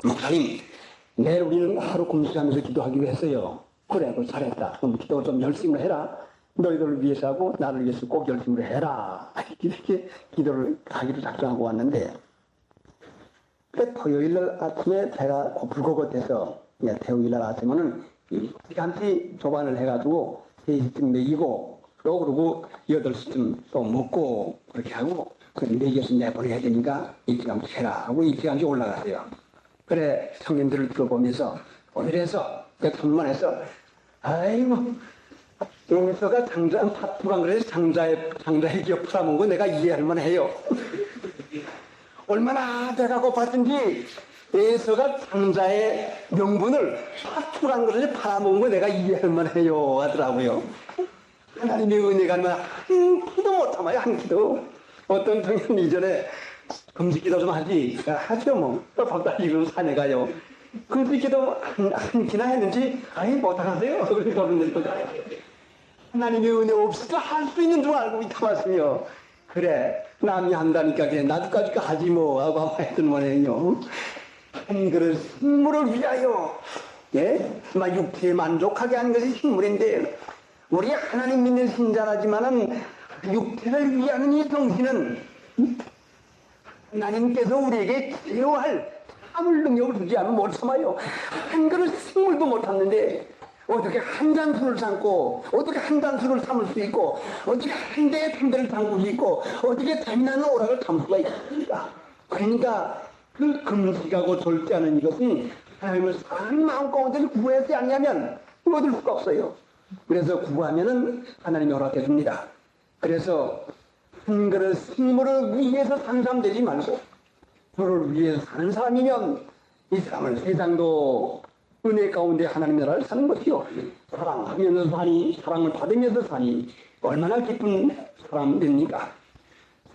목사님, 내일 우리는 하루 금식하면서 기도하기로 했어요. 그래, 그 잘했다. 그럼 기도 좀 열심히 해라. 너희들을 위해서 하고 나를 위해서 꼭 열심히 해라. 이렇게 기도를 하기로 작정하고 왔는데, 토요일날 아침에 배가 고플고 같아서 토요일날 아침에는 일찌감치 조반을 해가지고 3시쯤 먹이고 또 그러고 8시쯤 또 먹고 그렇게 하고 내겨서 내보내야 되니까 일찌감치 해라 하고 일찌감치 올라갔어요. 그래 성인들을 들어보면서 오늘에서 천만에서 아이고 용서가 장자 파투간 그래서 장자의 기업 풀어먹은 거 내가 이해할 만해요. 얼마나 배가 고팠든지 에서가 장자의 명분을 파투간 그릇에 팔아먹은 거 내가 이해할 만해요 하더라고요. 하나님의 은혜가 얼마나 한 키도 못하마요. 한 키도. 어떤 청년 이전에 금식기도 좀 하죠 뭐. 밥달리고 산에 가요. 금식기도 한 키나 했는지 아예 못하세요. 그렇게 그러는 거죠. 하나님의 은혜 없이도 할 수 있는 줄 알고 있다 말씀이요. 그래 남이 한다니까 그래 나도까지 하지 뭐 하고 아마 했던 거네요. 한 그릇 식물을 위하여 막 육체에 만족하게 하는 것이 식물인데 우리 하나님 믿는 신자라지만은 육체를 위하는 이 정신은 하나님께서 우리에게 제어할 참을 능력을 주지 않으면 못 참아요. 한 그릇 식물도 못 참는데 어떻게 한 잔술을 참고 어떻게 한 잔술을 참을 수 있고 어떻게 한 대의 담배를 담글 수 있고 어떻게 재미나는 오락을 참을 수가 있습니까? 그러니까 그 금식하고 절제하는 이것은 하나님을 사랑하는 마음 가운데 구해야지 않냐면 얻을 수가 없어요. 그래서 구하면은 하나님이 허락해 줍니다. 그래서 한 그릇 식물을 위해서 사는 사람 되지 말고 저를 위해서 사는 사람이면 이 사람은 세상도 은혜 가운데 하나님 나라를 사는 것이요. 사랑하면서 사니 사랑을 받으면서 사니 얼마나 기쁜 사람 됩니까?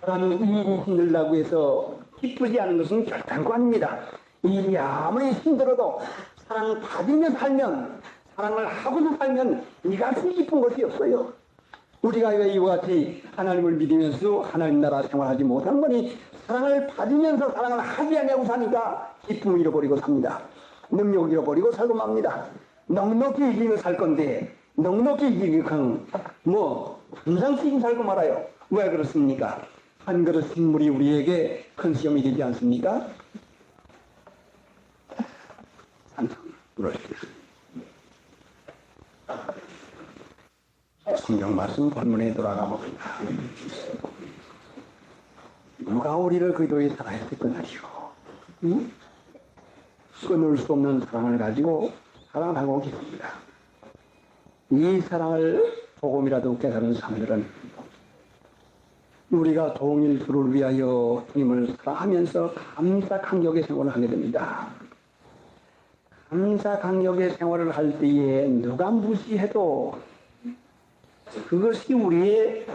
사람이 일이 힘들다고 해서 기쁘지 않은 것은 결단코 아닙니다. 일이 아무리 힘들어도 사랑을 받으며 살면 사랑을 하고서 살면 이같이 기쁜 것이 없어요. 우리가 왜 이와 같이 하나님을 믿으면서 하나님 나라 생활하지 못한 거니 사랑을 받으면서 사랑을 하지 않냐고 사니까 기쁨을 잃어버리고 삽니다. 능력을 잃어버리고 살고 맙니다. 넉넉히 이기며 살 건데 넉넉히 이기면 항상 살고 말아요. 왜 그렇습니까? 한 그릇 식물이 우리에게 큰 시험이 되지 않습니까? 성경 말씀 본문에 돌아가 봅니다. 누가 우리를 그리스도의 사랑에서 끊으리요? 끊을 수 없는 사랑을 가지고 사랑하고 계십니다. 이 사랑을 조금이라도 깨달은 사람들은 우리가 동일 주를 위하여 주님을 사랑하면서 감사 감격의 생활을 하게 됩니다. 감사 감격의 생활을 할 때에 누가 무시해도 그것이 우리의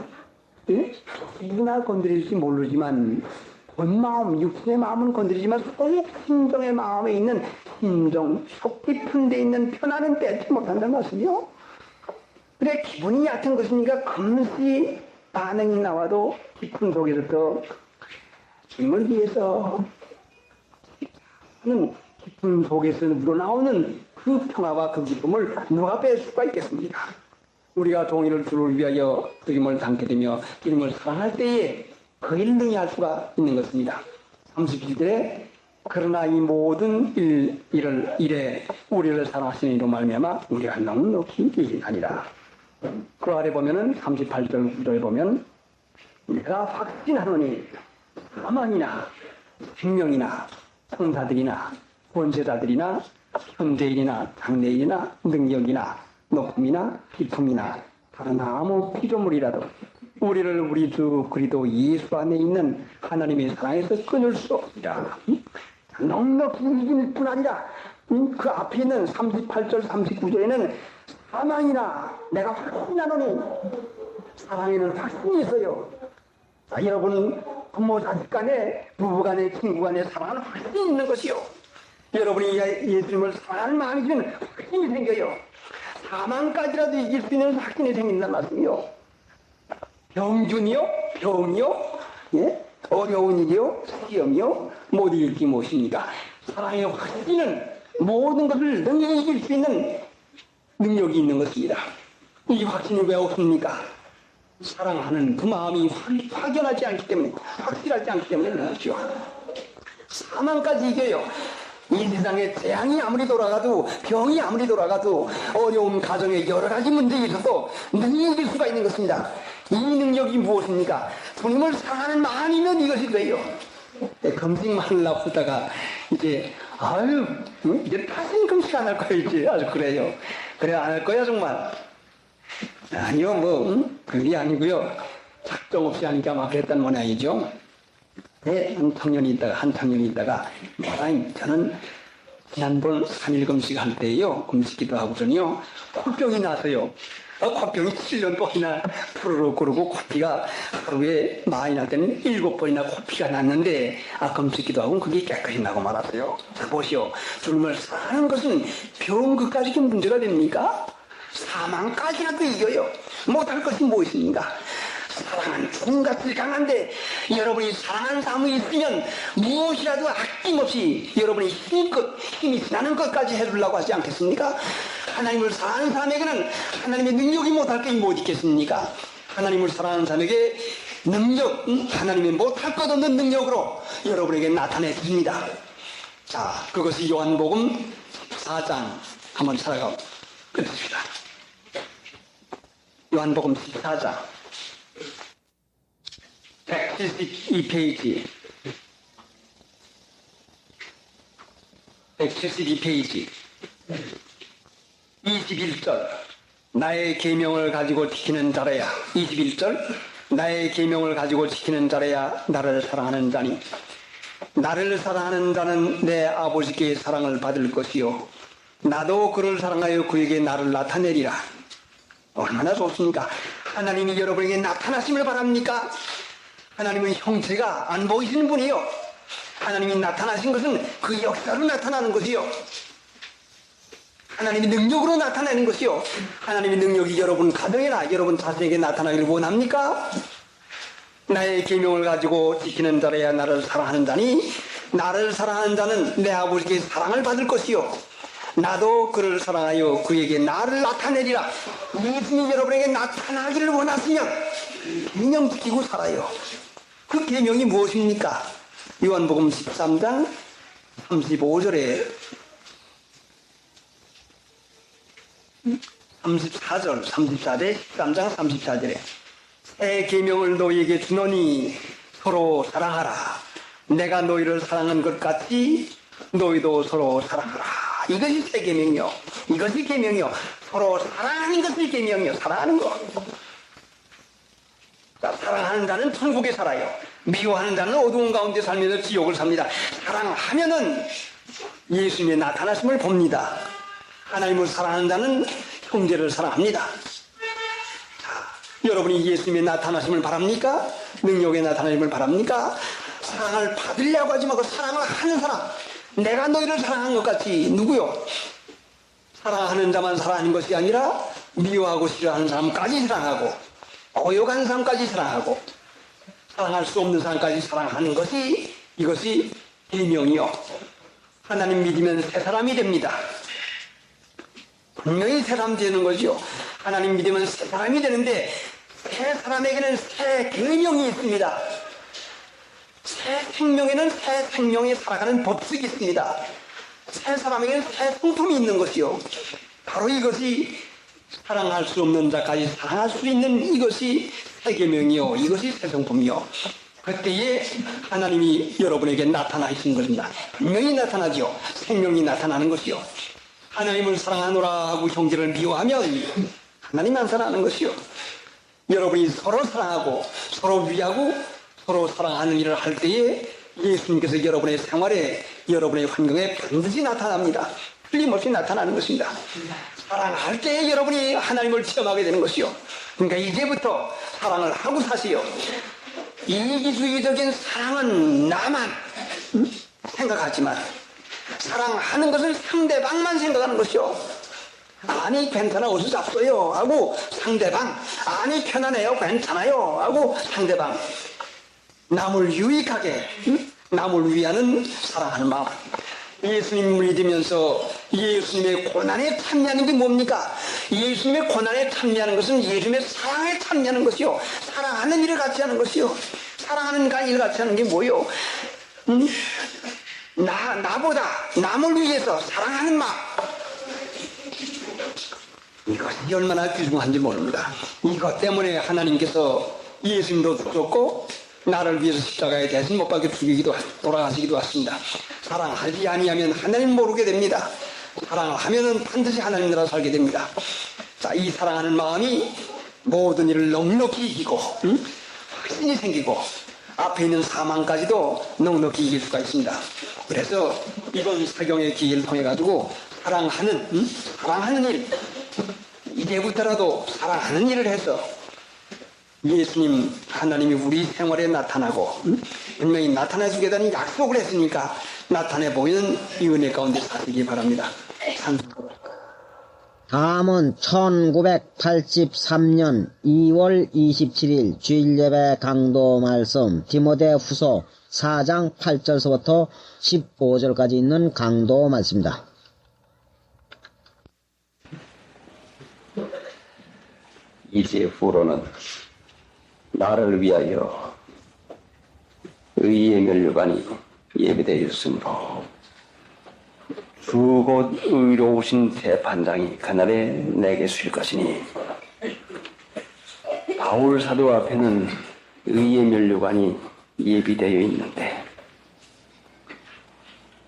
누구나 건드릴지 모르지만 본 마음, 육신의 마음은 건드리지만 꼭 심정의 마음에 있는 심정, 속 깊은 데 있는 편안은 빼지 못한다는 말씀이요. 그래 기분이 얕은 것이니까 금시 반응이 나와도 기쁨 속에서 주님을 위해서 하는 기쁨 속에서 우러나오는 그 평화와 그 기쁨을 누가 뺄 수가 있겠습니까? 우리가 동일을 주를 위하여 주님을 닮게 되며 주님을 사랑할 때에 그 일을 능히할 수가 있는 것입니다. 31절에 그러나 이 모든 일에 우리를 사랑하시는 이로 말미암아 우리가 넉넉히 이기나니라. 그 아래 보면은 38절 구절에 보면 내가 확신하노니 사망이나 생명이나 천사들이나 권세자들이나 현대인이나 장래인이나 능력이나 높음이나 깊음이나 다른 아무 피조물이라도 우리를 우리 주 그리스도 예수 안에 있는 하나님의 사랑에서 끊을 수 없으리라. 넉넉히 이길 뿐 아니라 그 앞에 있는 38절 39절에는 사망이나 내가 확신하노니 사랑에는 확신이 있어요. 자, 여러분 부모 자식 간에 부부 간에 친구 간에 사랑은 확신이 있는 것이요. 여러분이 예수님을 사랑하는 마음이 있으면 확신이 생겨요. 사망까지라도 이길 수 있는 확신이 생긴다는 말씀이요. 병준이요? 병이요? 어려운 일이요? 시험이요? 못 이길지 무엇입니까? 사랑의 확신은 모든 것을 능히 이길 수 있는 능력이 있는 것입니다. 이 확신이 왜 없습니까? 사랑하는 그 마음이 확연하지 않기 때문에, 확실하지 않기 때문에 그렇죠. 사망까지 이겨요. 이 세상에 재앙이 아무리 돌아가도, 병이 아무리 돌아가도, 어려운 가정에 여러 가지 문제가 있어도 능히 이길 수가 있는 것입니다. 이 능력이 무엇입니까? 주님을 사랑하는 마음이면 이것이 돼요. 금식만 하려고 하다가 이제 이제 다시는 금식 안 할 거야 이제. 아주 그래요. 그래 안 할 거야 정말. 아니요 그게 아니고요. 작정 없이 하니까 막 그랬단 모양이죠. 한 청년이 있다가 목사님 저는 지난번 3일 금식 할 때요, 금식기도 하고서는요 코병이 나서요. 코병이 7년 동안이나 푸르르 끓고 코피가 하루에 많이 날 때는 7번이나 코피가 났는데 금식기도 하고 그게 깨끗이 나고 말았어요. 자 보시오. 주님을 사랑하는 것은 병 그까지 문제가 됩니까? 사망까지라도 이겨요. 못할 것이 무엇입니까? 사랑은 종같이 강한데 여러분이 사랑하는 사람이 있으면 무엇이라도 아낌없이 여러분이 힘이 나는 것까지 해주려고 하지 않겠습니까? 하나님을 사랑하는 사람에게는 하나님의 능력이 못할 게 못 있겠습니까? 하나님을 사랑하는 사람에게 능력, 하나님이 못할 것 없는 능력으로 여러분에게 나타내 줍니다. 자, 그것이 요한복음 4장 한번 찾아가 끝냅시다. 요한복음 14장 172페이지 172페이지 21절 나의 계명을 가지고 지키는 자라야 21절 나의 계명을 가지고 지키는 자라야 나를 사랑하는 자니 나를 사랑하는 자는 내 아버지께 사랑을 받을 것이요 나도 그를 사랑하여 그에게 나를 나타내리라. 얼마나 좋습니까? 하나님이 여러분에게 나타나심을 바랍니까? 하나님은 형체가 안 보이시는 분이요. 하나님이 나타나신 것은 그 역사로 나타나는 것이요. 하나님의 능력으로 나타내는 것이요. 하나님의 능력이 여러분 가정이나 여러분 자신에게 나타나기를 원합니까? 나의 계명을 가지고 지키는 자라야 나를 사랑하는 자니 나를 사랑하는 자는 내 아버지께 사랑을 받을 것이요. 나도 그를 사랑하여 그에게 나를 나타내리라. 예수님이 여러분에게 나타나기를 원하시면 계명 지키고 살아요. 그 계명이 무엇입니까? 요한복음 13장 35절에 34절 34대 13장 34절에 새 계명을 너희에게 주노니 서로 사랑하라. 내가 너희를 사랑한 것 같이 너희도 서로 사랑하라. 이것이 새 계명이요. 이것이 계명이요. 서로 사랑하는 것이 계명이요. 사랑하는 것. 사랑하는 자는 천국에 살아요. 미워하는 자는 어두운 가운데 살면서 지옥을 삽니다. 사랑하면은 예수님의 나타나심을 봅니다. 하나님을 사랑하는 자는 형제를 사랑합니다. 자, 여러분이 예수님의 나타나심을 바랍니까? 능력의 나타나심을 바랍니까? 사랑을 받으려고 하지 말고 사랑을 하는 사람. 내가 너희를 사랑한 것 같이 누구요? 사랑하는 자만 사랑하는 것이 아니라 미워하고 싫어하는 사람까지 사랑하고 고역한 사람까지 사랑하고 사랑할 수 없는 사람까지 사랑하는 것이 이것이 계명이요. 하나님 믿으면 새 사람이 됩니다. 분명히 새 사람이 되는 거죠. 하나님 믿으면 새 사람이 되는데 새 사람에게는 새 계명이 있습니다. 새 생명에는 새 생명에 살아가는 법칙이 있습니다. 새 사람에게는 새 성품이 있는 것이요. 바로 이것이 사랑할 수 없는 자까지 사랑할 수 있는 이것이 새 계명이요. 이것이 새 성품이요. 그때에 하나님이 여러분에게 나타나신 것입니다. 분명히 나타나지요. 생명이 나타나는 것이요. 하나님을 사랑하노라 하고 형제를 미워하면 하나님 안 사랑하는 것이요. 여러분이 서로 사랑하고 서로 위하고 서로 사랑하는 일을 할 때에 예수님께서 여러분의 생활에 여러분의 환경에 반드시 나타납니다. 틀림없이 나타나는 것입니다. 사랑할 때에 여러분이 하나님을 체험하게 되는 것이요. 그러니까 이제부터 사랑을 하고 사시오. 이기주의적인 사랑은 나만 생각하지만 사랑하는 것은 상대방만 생각하는 것이요. 아니 괜찮아 어서 잡어요 하고 상대방, 아니 편안해요 괜찮아요 하고 상대방, 남을 유익하게 남을 위하는 사랑하는 마음. 예수님 믿으면서 예수님의 고난에 참여하는 게 뭡니까? 예수님의 고난에 참여하는 것은 예수님의 사랑에 참여하는 것이요. 사랑하는 일을 같이 하는 것이요. 사랑하는 일 같이 하는 게 뭐요? 나보다 남을 위해서 사랑하는 마음. 이것이 얼마나 귀중한지 모릅니다. 이것 때문에 하나님께서 예수님도 죽었고 나를 위해서 십자가에 대신 못 박혀 돌아가시기도 했습니다. 사랑하지 아니하면 하나님 모르게 됩니다. 사랑을 하면은 반드시 하나님 나라 살게 됩니다. 자, 이 사랑하는 마음이 모든 일을 넉넉히 이기고 확신이 생기고 앞에 있는 사망까지도 넉넉히 이길 수가 있습니다. 그래서 이번 사경의 기회를 통해 가지고 사랑하는 일, 이제부터라도 사랑하는 일을 해서 예수님 하나님이 우리 생활에 나타나고 분명히 나타내 주겠다는 약속을 했으니까 나타내 보이는 이 은혜 가운데 사시기 바랍니다. 다음은 1983년 2월 27일 주일예배 강도 말씀 디모데 후서 4장 8절서부터 15절까지 있는 강도 말씀입니다. 이제후로는 나를 위하여 의의 면류관이 예비되었으므로 주 곧 의로우신 재판장이 그날에 내게 수일 것이니 바울 사도 앞에는 의의 면류관이 예비되어 있는데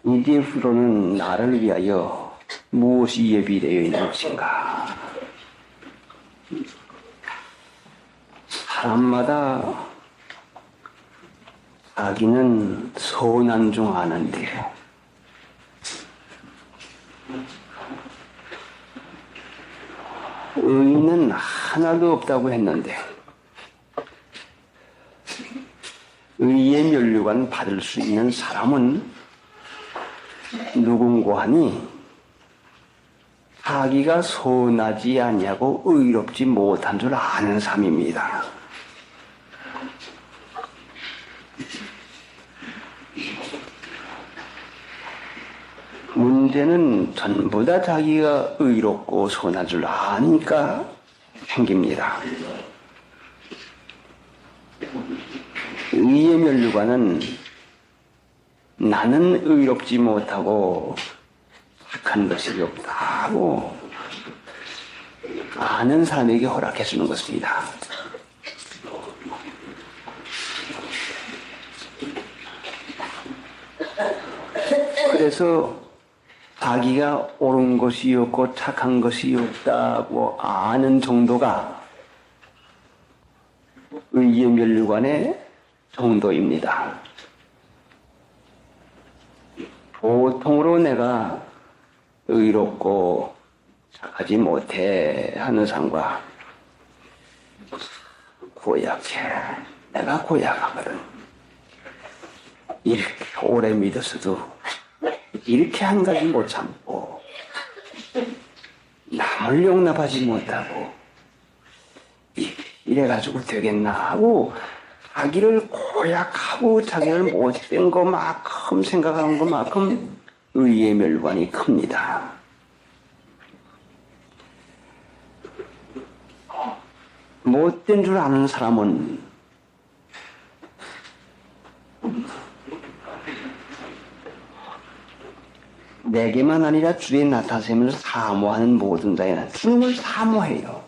이제후로는 나를 위하여 무엇이 예비되어 있는 것인가? 사람마다 자기는 선한 중 아는데 의인은 하나도 없다고 했는데 의의 면류관 받을 수 있는 사람은 누군가 하니 자기가 선하지 아니하고 의롭지 못한 줄 아는 삶입니다. 문제는 전부 다 자기가 의롭고 선한 줄 아니까 생깁니다. 의의 면류관은 나는 의롭지 못하고 착한 것이 없다고 아는 사람에게 허락해 주는 것입니다. 그래서 자기가 옳은 것이 없고 착한 것이 없다고 아는 정도가 의의 면류관의 정도입니다. 보통으로 내가 의롭고 착하지 못해 하는 사람과 고약해. 내가 고약하거든. 이렇게 오래 믿었어도 이렇게 한 가지 못 참고 남을 용납하지 못하고 이래가지고 되겠나 하고 자기를 고약하고 자기를 못된 것만큼 생각하는 것만큼 의의 멸관이 큽니다. 못된 줄 아는 사람은 내게만 아니라 주의 나타샘을 사모하는 모든 자에는 주님을 사모해요.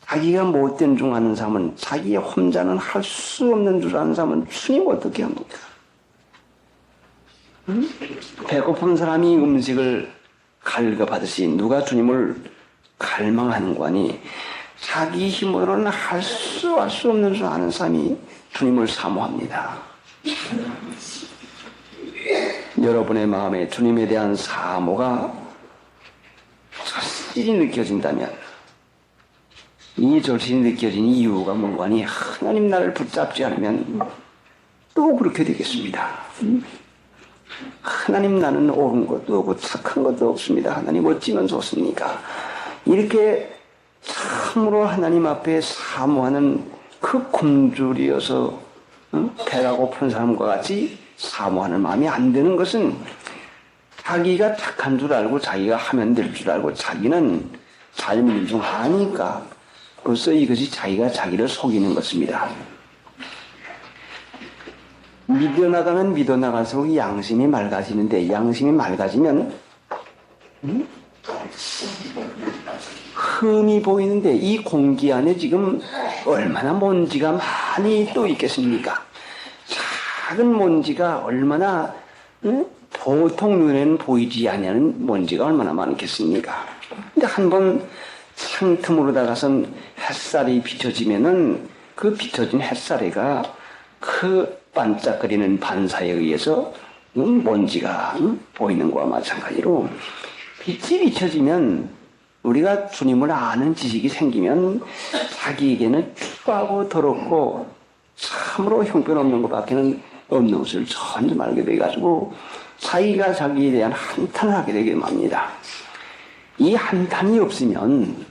자기가 못된 줄 아는 사람은 자기 혼자는 할 수 없는 줄 아는 사람은 주님 어떻게 합니까? 배고픈 사람이 음식을 갈급하듯이 누가 주님을 갈망하는 거니 자기 힘으로는 할 수 없는 줄 아는 사람이 주님을 사모합니다. 여러분의 마음에 주님에 대한 사모가 절실히 느껴진다면 이 절실히 느껴진 이유가 뭔가니 하나님 나를 붙잡지 않으면 또 그렇게 되겠습니다. 하나님 나는 옳은 것도 없고 착한 것도 없습니다. 하나님 어찌면 좋습니까? 이렇게 참으로 하나님 앞에 사모하는 그 굶주리어서 배가 고픈 사람과 같이 사모하는 마음이 안 드는 것은 자기가 착한 줄 알고 자기가 하면 될 줄 알고 자기는 잘 믿는 중 아니까 벌써 이것이 자기가 자기를 속이는 것입니다. 믿어나가면 믿어나갈수록 양심이 맑아지는데 양심이 맑아지면 흠이 보이는데 이 공기 안에 지금 얼마나 먼지가 많이 또 있겠습니까? 작은 먼지가 얼마나 보통 눈에는 보이지 않는 먼지가 얼마나 많겠습니까? 근데 한번 창틈으로 다가선 햇살이 비춰지면은 그 비춰진 햇살에가 그 반짝거리는 반사에 의해서 먼지가 보이는 것과 마찬가지로 빛이 비춰지면 우리가 주님을 아는 지식이 생기면 자기에게는 추하고 더럽고 참으로 형편없는 것밖에는 없는 것을 전부 알게 돼가지고 자기가 자기에 대한 한탄을 하게 되게 맙니다. 이 한탄이 없으면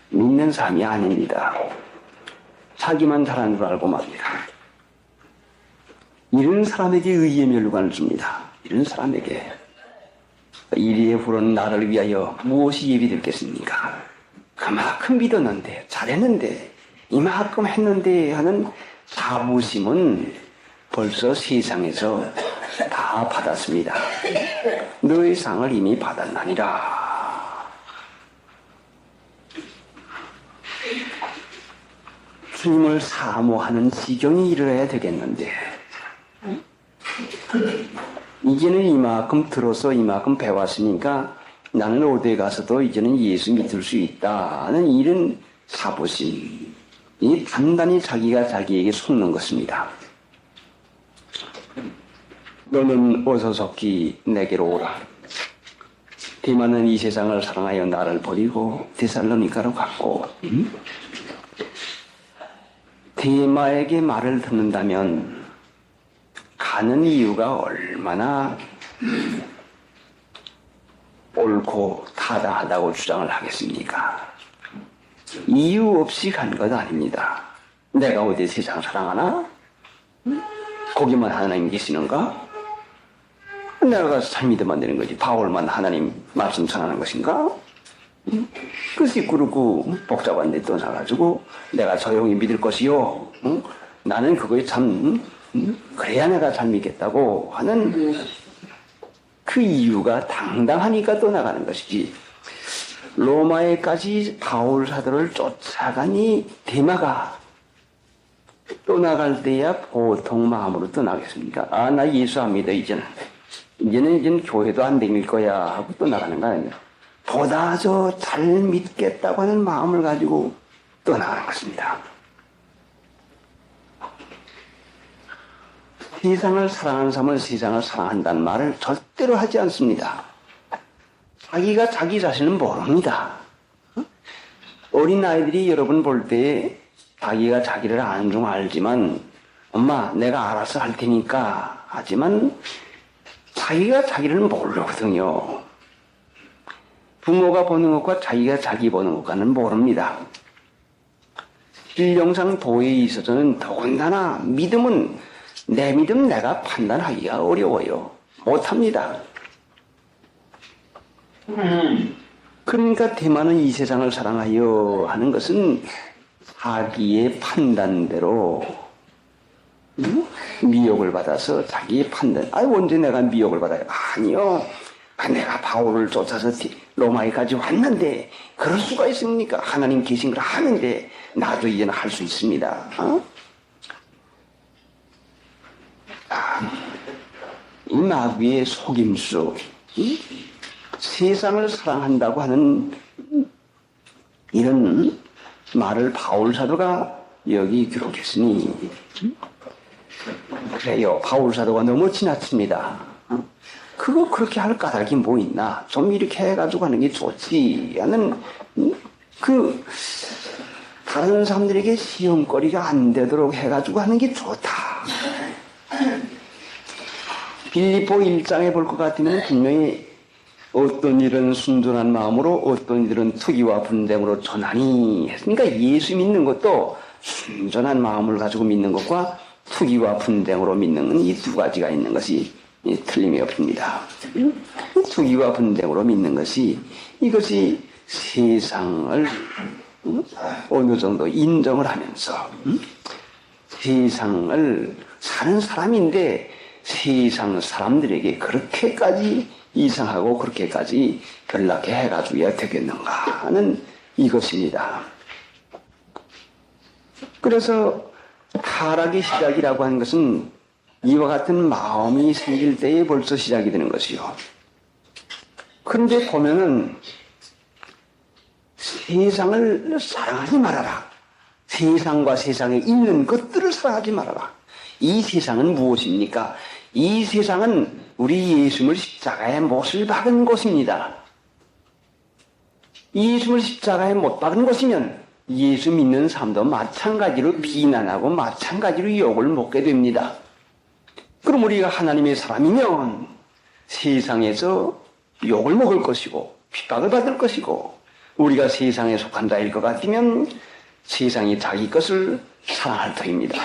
믿는 사람이 아닙니다. 자기만 잘하는 줄 알고 말입니다. 이런 사람에게 의의 멸관을 줍니다. 이런 사람에게 이리에 부른 나를 위하여 무엇이 예비됐겠습니까? 그만큼 믿었는데 잘했는데 이만큼 했는데 하는 자부심은 벌써 세상에서 다 받았습니다. 너의 상을 이미 받았나니라. 주님을 사모하는 지경이 이르러야 되겠는데 이제는 이만큼 들어서 이만큼 배웠으니까 나는 어디에 가서도 이제는 예수 믿을 수 있다는 이런 자부심, 이 단단히 자기가 자기에게 속는 것입니다. 너는 어서 속히 내게로 오라. 대만은 이 세상을 사랑하여 나를 버리고 데살로니가로 갔고 대마에게 말을 듣는다면 가는 이유가 얼마나 옳고 타당하다고 주장을 하겠습니까? 이유 없이 간 것 아닙니다. 내가 어디 세상 사랑하나? 거기만 하나님 계시는가? 내가 가서 잘 믿으면 되는 거지. 바울만 하나님 말씀 전하는 것인가? 글쎄 그렇고 복잡한 데 떠나가지고 내가 조용히 믿을 것이요. 나는 그거에 참 그래야 내가 잘 믿겠다고 하는 그 이유가 당당하니까 떠나가는 것이지. 로마에까지 바울 사도를 쫓아가니 대마가 떠나갈 때야 보통 마음으로 떠나겠습니까? 아, 나 예수 안 믿어 이제는 교회도 안 다닐 거야 하고 떠나가는 거 아니에요. 보다 더 잘 믿겠다고 하는 마음을 가지고 떠나가는 것입니다. 세상을 사랑하는 사람은 세상을 사랑한다는 말을 절대로 하지 않습니다. 자기가 자기 자신은 모릅니다. 어린 아이들이 여러분 볼 때 자기가 자기를 아는 중 알지만 엄마 내가 알아서 할 테니까 하지만 자기가 자기를 모르거든요. 부모가 보는 것과 자기가 자기 보는 것과는 모릅니다. 신령상 도에 있어서는 더군다나 믿음은 내 믿음 내가 판단하기가 어려워요. 못합니다. 그러니까 대만은 이 세상을 사랑하여 하는 것은 자기의 판단대로 미혹을 받아서 자기의 판단. 언제 내가 미혹을 받아요? 아니요. 내가 바울을 쫓아서 로마에까지 왔는데 그럴 수가 있습니까? 하나님 계신 걸 아는데 나도 이제는 할 수 있습니다. 이 마귀의 속임수, 세상을 사랑한다고 하는 이런 말을 바울 사도가 여기 기록했으니 그래요. 바울 사도가 너무 지나칩니다. 그거 그렇게 할 까닭이 뭐 있나? 좀 이렇게 해가지고 하는 게 좋지 하는 그 다른 사람들에게 시험거리가 안 되도록 해가지고 하는 게 좋다. 빌립보 1장에 볼 것 같으면 분명히 어떤 일은 순전한 마음으로 어떤 일은 투기와 분쟁으로 전하니 했으니까 예수 믿는 것도 순전한 마음을 가지고 믿는 것과 투기와 분쟁으로 믿는 이 두 가지가 있는 것이 틀림이 없습니다. 투기와 분쟁으로 믿는 것이 이것이 세상을 어느 정도 인정을 하면서 세상을 사는 사람인데 세상 사람들에게 그렇게까지 이상하고 그렇게까지 연락해 해가지고야 되겠는가 하는 이것입니다. 그래서 타락의 시작이라고 하는 것은 이와 같은 마음이 생길 때에 벌써 시작이 되는 것이요. 그런데 보면은 세상을 사랑하지 말아라. 세상과 세상에 있는 것들을 사랑하지 말아라. 이 세상은 무엇입니까? 이 세상은 우리 예수님을 십자가에 못을 박은 곳입니다. 예수님을 십자가에 못 박은 곳이면 예수 믿는 사람도 마찬가지로 비난하고 마찬가지로 욕을 먹게 됩니다. 그럼 우리가 하나님의 사람이면 세상에서 욕을 먹을 것이고 핍박을 받을 것이고 우리가 세상에 속한 자일 것 같으면 세상이 자기 것을 사랑할 터입니다.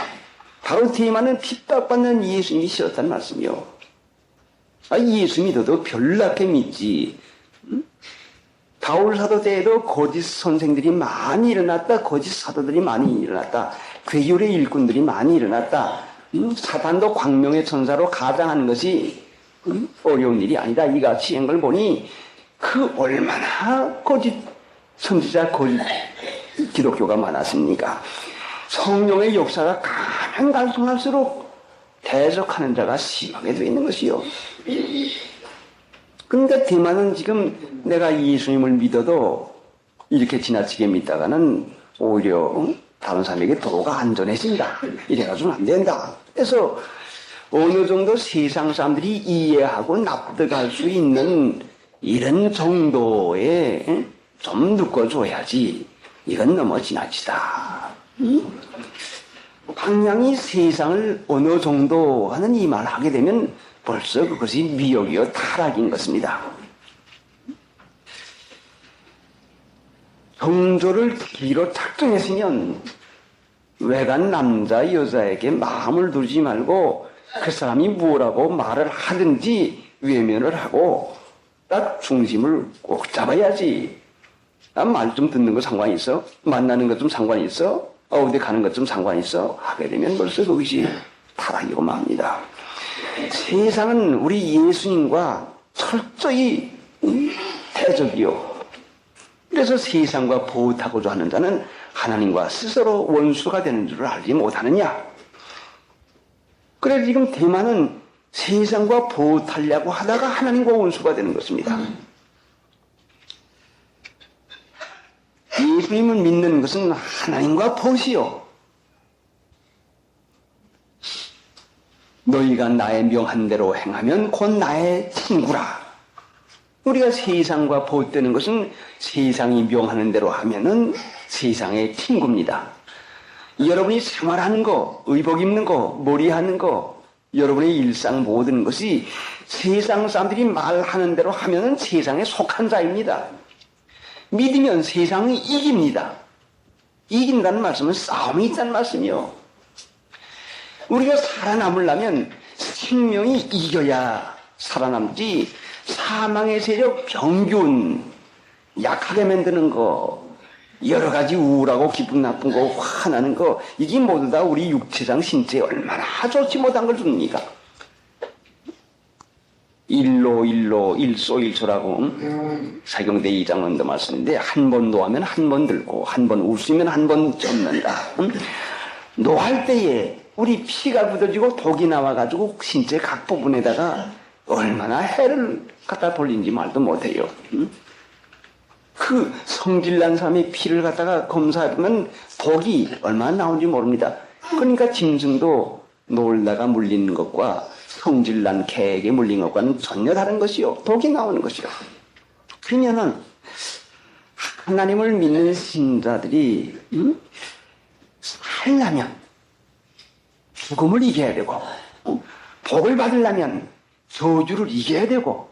바로 대만은 핍박받는 예수님이 싫었단 말씀이요. 예수 믿어도 별나게 믿지. 바울 사도 때에도 거짓 선생들이 많이 일어났다. 거짓 사도들이 많이 일어났다. 괴율의 일꾼들이 많이 일어났다. 사단도 광명의 천사로 가장하는 것이 어려운 일이 아니다. 이같이 한 걸 보니 그 얼마나 거짓 선지자, 거짓 기독교가 많았습니까? 성령의 역사가 가면 갈수록 대적하는 자가 심하게 되어 있는 것이요. 그러니까 대만은 지금 내가 예수님을 믿어도 이렇게 지나치게 믿다가는 오히려 다른 사람에게 도로가 안전해진다. 이래가지고는 안 된다. 그래서 어느 정도 세상 사람들이 이해하고 납득할 수 있는 이런 정도의 좀 묶어줘야지. 이건 너무 지나치다. 방향이 세상을 어느 정도 하는 이 말 하게 되면 벌써 그것이 미혹이요 타락인 것입니다. 정조를 기로 작정했으면 외간 남자 여자에게 마음을 두지 말고 그 사람이 뭐라고 말을 하든지 외면을 하고 딱 중심을 꼭 잡아야지. 난 말 좀 듣는 거 상관이 있어? 만나는 것 좀 상관이 있어? 어디 가는 것 좀 상관이 있어? 하게 되면 벌써 그것이 타락이고 맙니다. 세상은 우리 예수님과 철저히 대적이요. 그래서 세상과 보호하고자 하는 자는 하나님과 스스로 원수가 되는 줄을 알지 못하느냐. 그래서 지금 대만은 세상과 보호하려고 하다가 하나님과 원수가 되는 것입니다. 예수님을 믿는 것은 하나님과 보시오. 너희가 나의 명한 대로 행하면 곧 나의 친구라. 우리가 세상과 보호되는 것은 세상이 명하는 대로 하면은 세상의 친구입니다. 여러분이 생활하는 거, 의복 입는 거, 머리 하는 거, 여러분의 일상 모든 것이 세상 사람들이 말하는 대로 하면은 세상에 속한 자입니다. 믿으면 세상이 이깁니다. 이긴다는 말씀은 싸움이 있다는 말씀이요. 우리가 살아남으려면 생명이 이겨야 살아남지 사망의 세력, 병균, 약하게 만드는 거, 여러 가지 우울하고 기분 나쁜 거, 화나는 거, 이게 모두 다 우리 육체상 신체에 얼마나 좋지 못한 걸 줍니까? 일소라고 사경대 2장원도 말씀인데 한 번 노하면 한 번 들고 한 번 웃으면 한 번 쫓는다. 노할 때에 우리 피가 굳어지고 독이 나와가지고 신체 각 부분에다가 얼마나 해를 갖다 돌린지 말도 못해요. 그 성질난 사람의 피를 갖다가 검사해보면 독이 얼마나 나오는지 모릅니다. 그러니까 짐승도 놀다가 물리는 것과 성질난 개에게 물린 것과는 전혀 다른 것이요. 독이 나오는 것이요. 그러면은 하나님을 믿는 신자들이 살려면 죽음을 이겨야 되고 복을 받으려면 저주를 이겨야 되고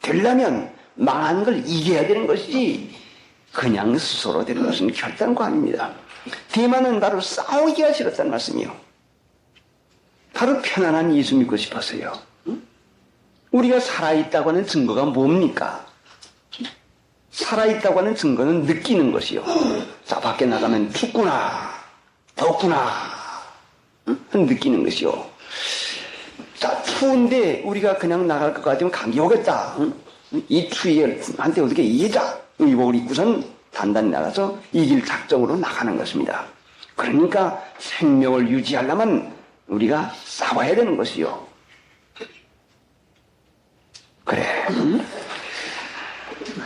되려면 망한 걸 이겨야 되는 것이지 그냥 스스로 되는 것은 결단코 아닙니다. 대만은 바로 싸우기가 싫었다는 말씀이요. 바로 편안한 예수 믿고 싶었어요. 우리가 살아있다고 하는 증거가 뭡니까? 살아있다고 하는 증거는 느끼는 것이요. 자, 밖에 나가면 춥구나, 덥구나, 느끼는 것이요. 자, 추운데 우리가 그냥 나갈 것 같으면 감기 오겠다. 이 추위에 한테 어떻게 이기자. 의복을 입고선 단단히 나가서 이길 작정으로 나가는 것입니다. 그러니까 생명을 유지하려면 우리가 싸워야 되는 것이요. 그래.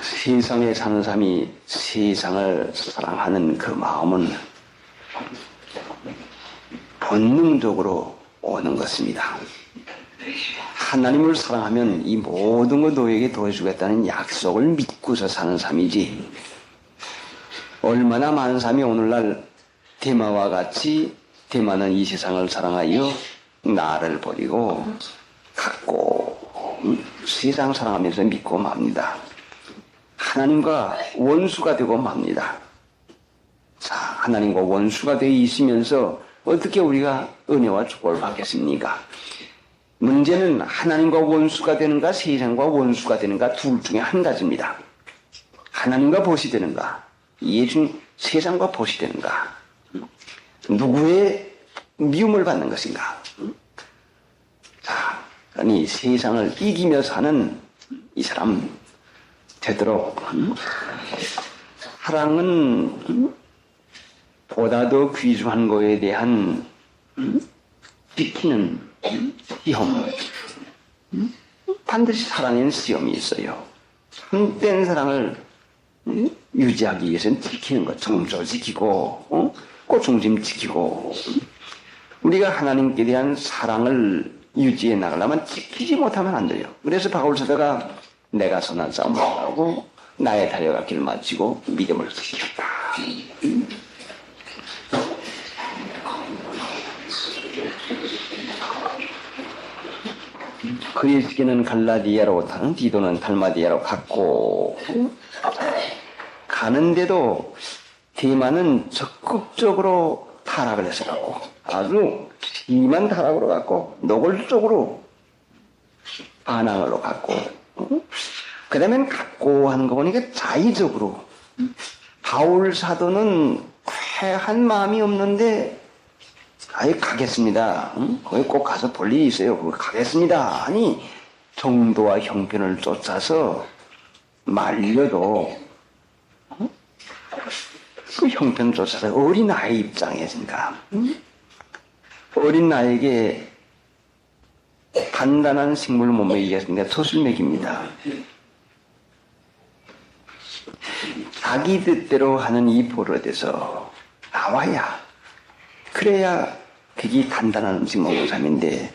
세상에 사는 사람이 세상을 사랑하는 그 마음은 본능적으로 오는 것입니다. 하나님을 사랑하면 이 모든 것 너에게 더해주겠다는 약속을 믿고서 사는 삶이지. 얼마나 많은 사람이 오늘날 데마와 같이 데마는 이 세상을 사랑하여 나를 버리고 갖고 세상 사랑하면서 믿고 맙니다. 하나님과 원수가 되고 맙니다. 자, 하나님과 원수가 되어 있으면서 어떻게 우리가 은혜와 축복을 받겠습니까? 문제는 하나님과 원수가 되는가 세상과 원수가 되는가 둘 중에 한 가지입니다. 하나님과 보시 되는가 세상과 보시 되는가, 누구의 미움을 받는 것인가. 자, 아니 세상을 이기며 사는 이 사람 되도록 사랑은 보다 더 귀중한 거에 대한 지키는 시험. 반드시 사랑에는 시험이 있어요. 참된 사랑을 유지하기 위해서는 지키는 것, 정조 지키고 꽃중심 지키고, 우리가 하나님께 대한 사랑을 유지해 나가려면 지키지 못하면 안 돼요. 그래서 바울 사도가 내가 선한 싸움을 하고 나의 달려갈 길을 마치고 믿음을 지켰다. 그의 시기는 갈라디아로 타는 디도는 달마디아로 갔고, 가는데도 대만은 적극적으로 타락을 해서 갔고, 아주 심한 타락으로 갔고 노골적으로 반항으로 갔고, 그 다음엔 갔고 하는 거 보니까 자의적으로. 바울 사도는 쾌한 마음이 없는데 아예 가겠습니다. 거기 꼭 가서 볼 일이 있어요. 거기 가겠습니다. 아니 정도와 형편을 쫓아서 말려도 그 형편 쫓아서 어린 아이 입장에서니까 어린 나에게 단단한 식물을 못 먹이겠습니까? 톳을 먹입니다. 자기 뜻대로 하는 이 버릇에서 나와야, 그래야 그게 단단한 음식 먹는 사람인데,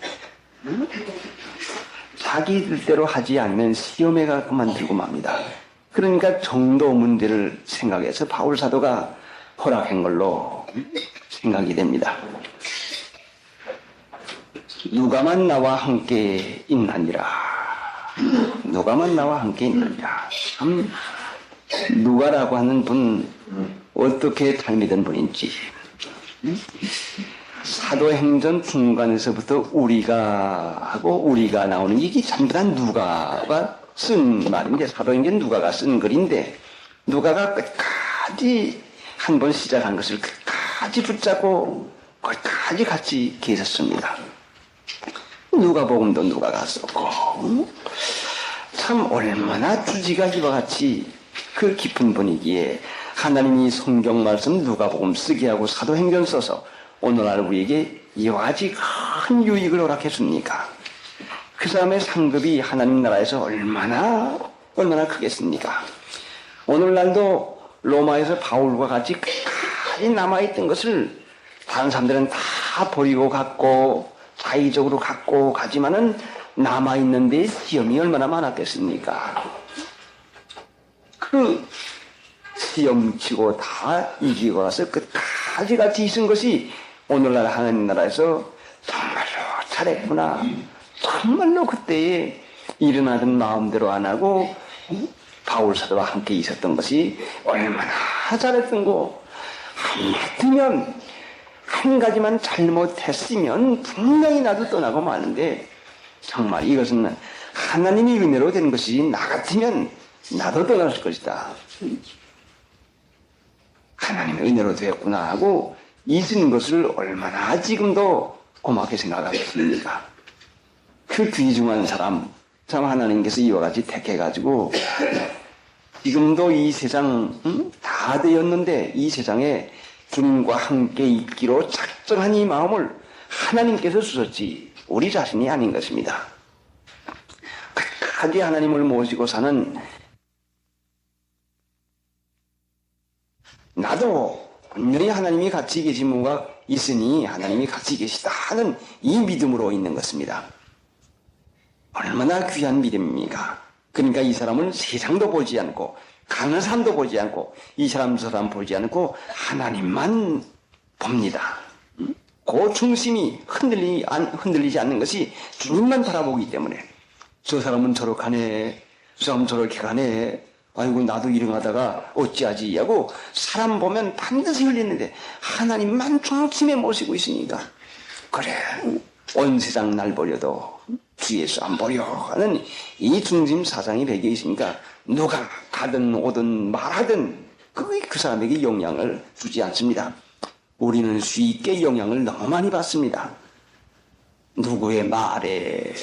자기 뜻대로 하지 않으면 시험에가 그만들고 맙니다. 그러니까 정도 문제를 생각해서 바울 사도가 허락한 걸로 생각이 됩니다. 누가만 나와 함께 있나니라. 누가만 나와 함께 있나니라. 참 누가라고 하는 분 어떻게 닮이던 분인지. 사도행전 중간에서부터 우리가 하고 우리가 나오는 이게 전부 다 누가가 쓴 말인데, 사도행전 누가가 쓴 글인데, 누가가 끝까지 한 번 시작한 것을 끝까지 붙잡고 끝까지 같이 계셨습니다. 누가복음도 누가가 썼고, 참 얼마나 주지가 이와 같이 그 깊은 분위기에 하나님이 성경 말씀 누가복음 쓰게 하고 사도행전 써서 오늘날 우리에게 이와 같이 큰 유익을 허락했습니까? 그 사람의 상급이 하나님 나라에서 얼마나 크겠습니까? 오늘날도 로마에서 바울과 같이 끝까지 남아있던 것을 다른 사람들은 다 버리고 갔고 자의적으로 갖고 가지만은 남아있는데 시험이 얼마나 많았겠습니까? 그 시험치고 다 이기고 나서 끝까지 같이 있은 것이 오늘날 하나님 나라에서 정말로 잘했구나, 정말로 그때에 일어나던 마음대로 안 하고 바울 사도와 함께 있었던 것이 얼마나 잘했던 거. 하마터면 한 가지만 잘못했으면 분명히 나도 떠나고 마는데 정말 이것은 하나님이 은혜로 되는 것이 나 같으면 나도 떠났을 것이다. 하나님의 은혜로 되었구나 하고 잊은 것을 얼마나 지금도 고맙게 생각하겠습니까? 그 귀중한 사람, 참 하나님께서 이와 같이 택해가지고 지금도 이 세상 다 되었는데 이 세상에 주님과 함께 있기로 작정한 이 마음을 하나님께서 주셨지 우리 자신이 아닌 것입니다. 끝까지 하나님을 모시고 사는 나도 분명히 하나님이 같이 계신 분과 있으니 하나님이 같이 계시다 하는 이 믿음으로 있는 것입니다. 얼마나 귀한 믿음입니까? 그러니까 이 사람은 세상도 보지 않고 가는 사람도 보지 않고 이 사람 저 사람 보지 않고 하나님만 봅니다. 그 중심이 흔들리지 않는 것이 주님만 바라보기 때문에 저 사람은 저렇게 가네, 저 사람은 저렇게 가네, 아이고 나도 이러다가 어찌하지 하고 사람 보면 반드시 흘리는데 하나님만 중심에 모시고 있으니까 그래 온 세상 날 버려도 주 예수 안 버려 하는 이 중심 사상이 배겨 있으니까 누가 가든 오든 말하든 그 사람에게 영향을 주지 않습니다. 우리는 쉽게 영향을 너무 많이 받습니다. 누구의 말에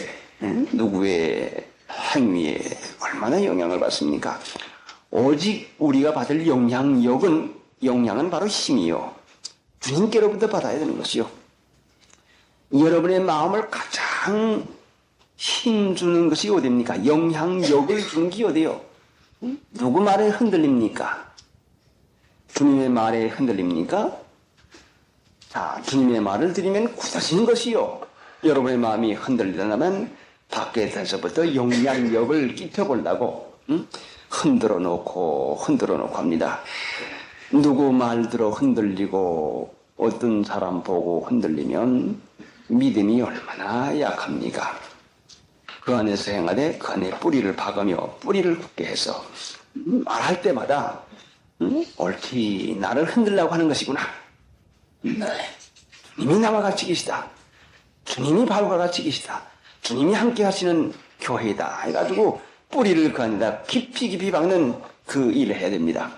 누구의 행위에 얼마나 영향을 받습니까? 오직 우리가 받을 영향은 바로 힘이요. 주님께로부터 받아야 되는 것이요. 여러분의 마음을 가장 힘주는 것이 어디입니까? 영향력을 주는 게 어디요? 누구 말에 흔들립니까? 주님의 말에 흔들립니까? 자, 주님의 말을 들으면 굳어지는 것이요. 여러분의 마음이 흔들리려면 밖에서부터 영향력을 끼쳐보려고 흔들어 놓고 합니다. 누구 말 들어 흔들리고 어떤 사람 보고 흔들리면 믿음이 얼마나 약합니까? 그 안에서 행하되 그 안에 뿌리를 박으며 뿌리를 굳게 해서 말할 때마다 옳지 나를 흔들려고 하는 것이구나. 주님이 나와 같이 계시다. 주님이 바울과 같이 계시다. 주님이 함께 하시는 교회이다 해가지고 뿌리를 그 안에다 깊이 박는 그 일을 해야 됩니다.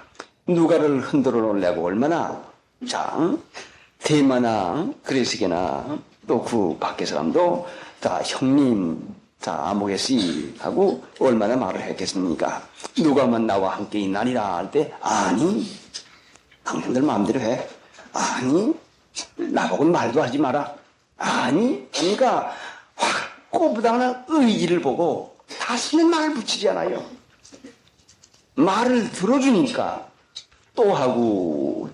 누가를 흔들어 놓으려고 얼마나 대마나 그레스게나 또 그 밖의 사람도 자 형님 아모개씨 하고 얼마나 말을 했겠습니까? 누가만 나와 함께 있나니라 할 때 아니 당신들 마음대로 해. 아니 나보고는 말도 하지 마라. 아니 그러니까 확고부당한 의지를 보고 다시는 말을 붙이지 않아요. 말을 들어주니까 또 하고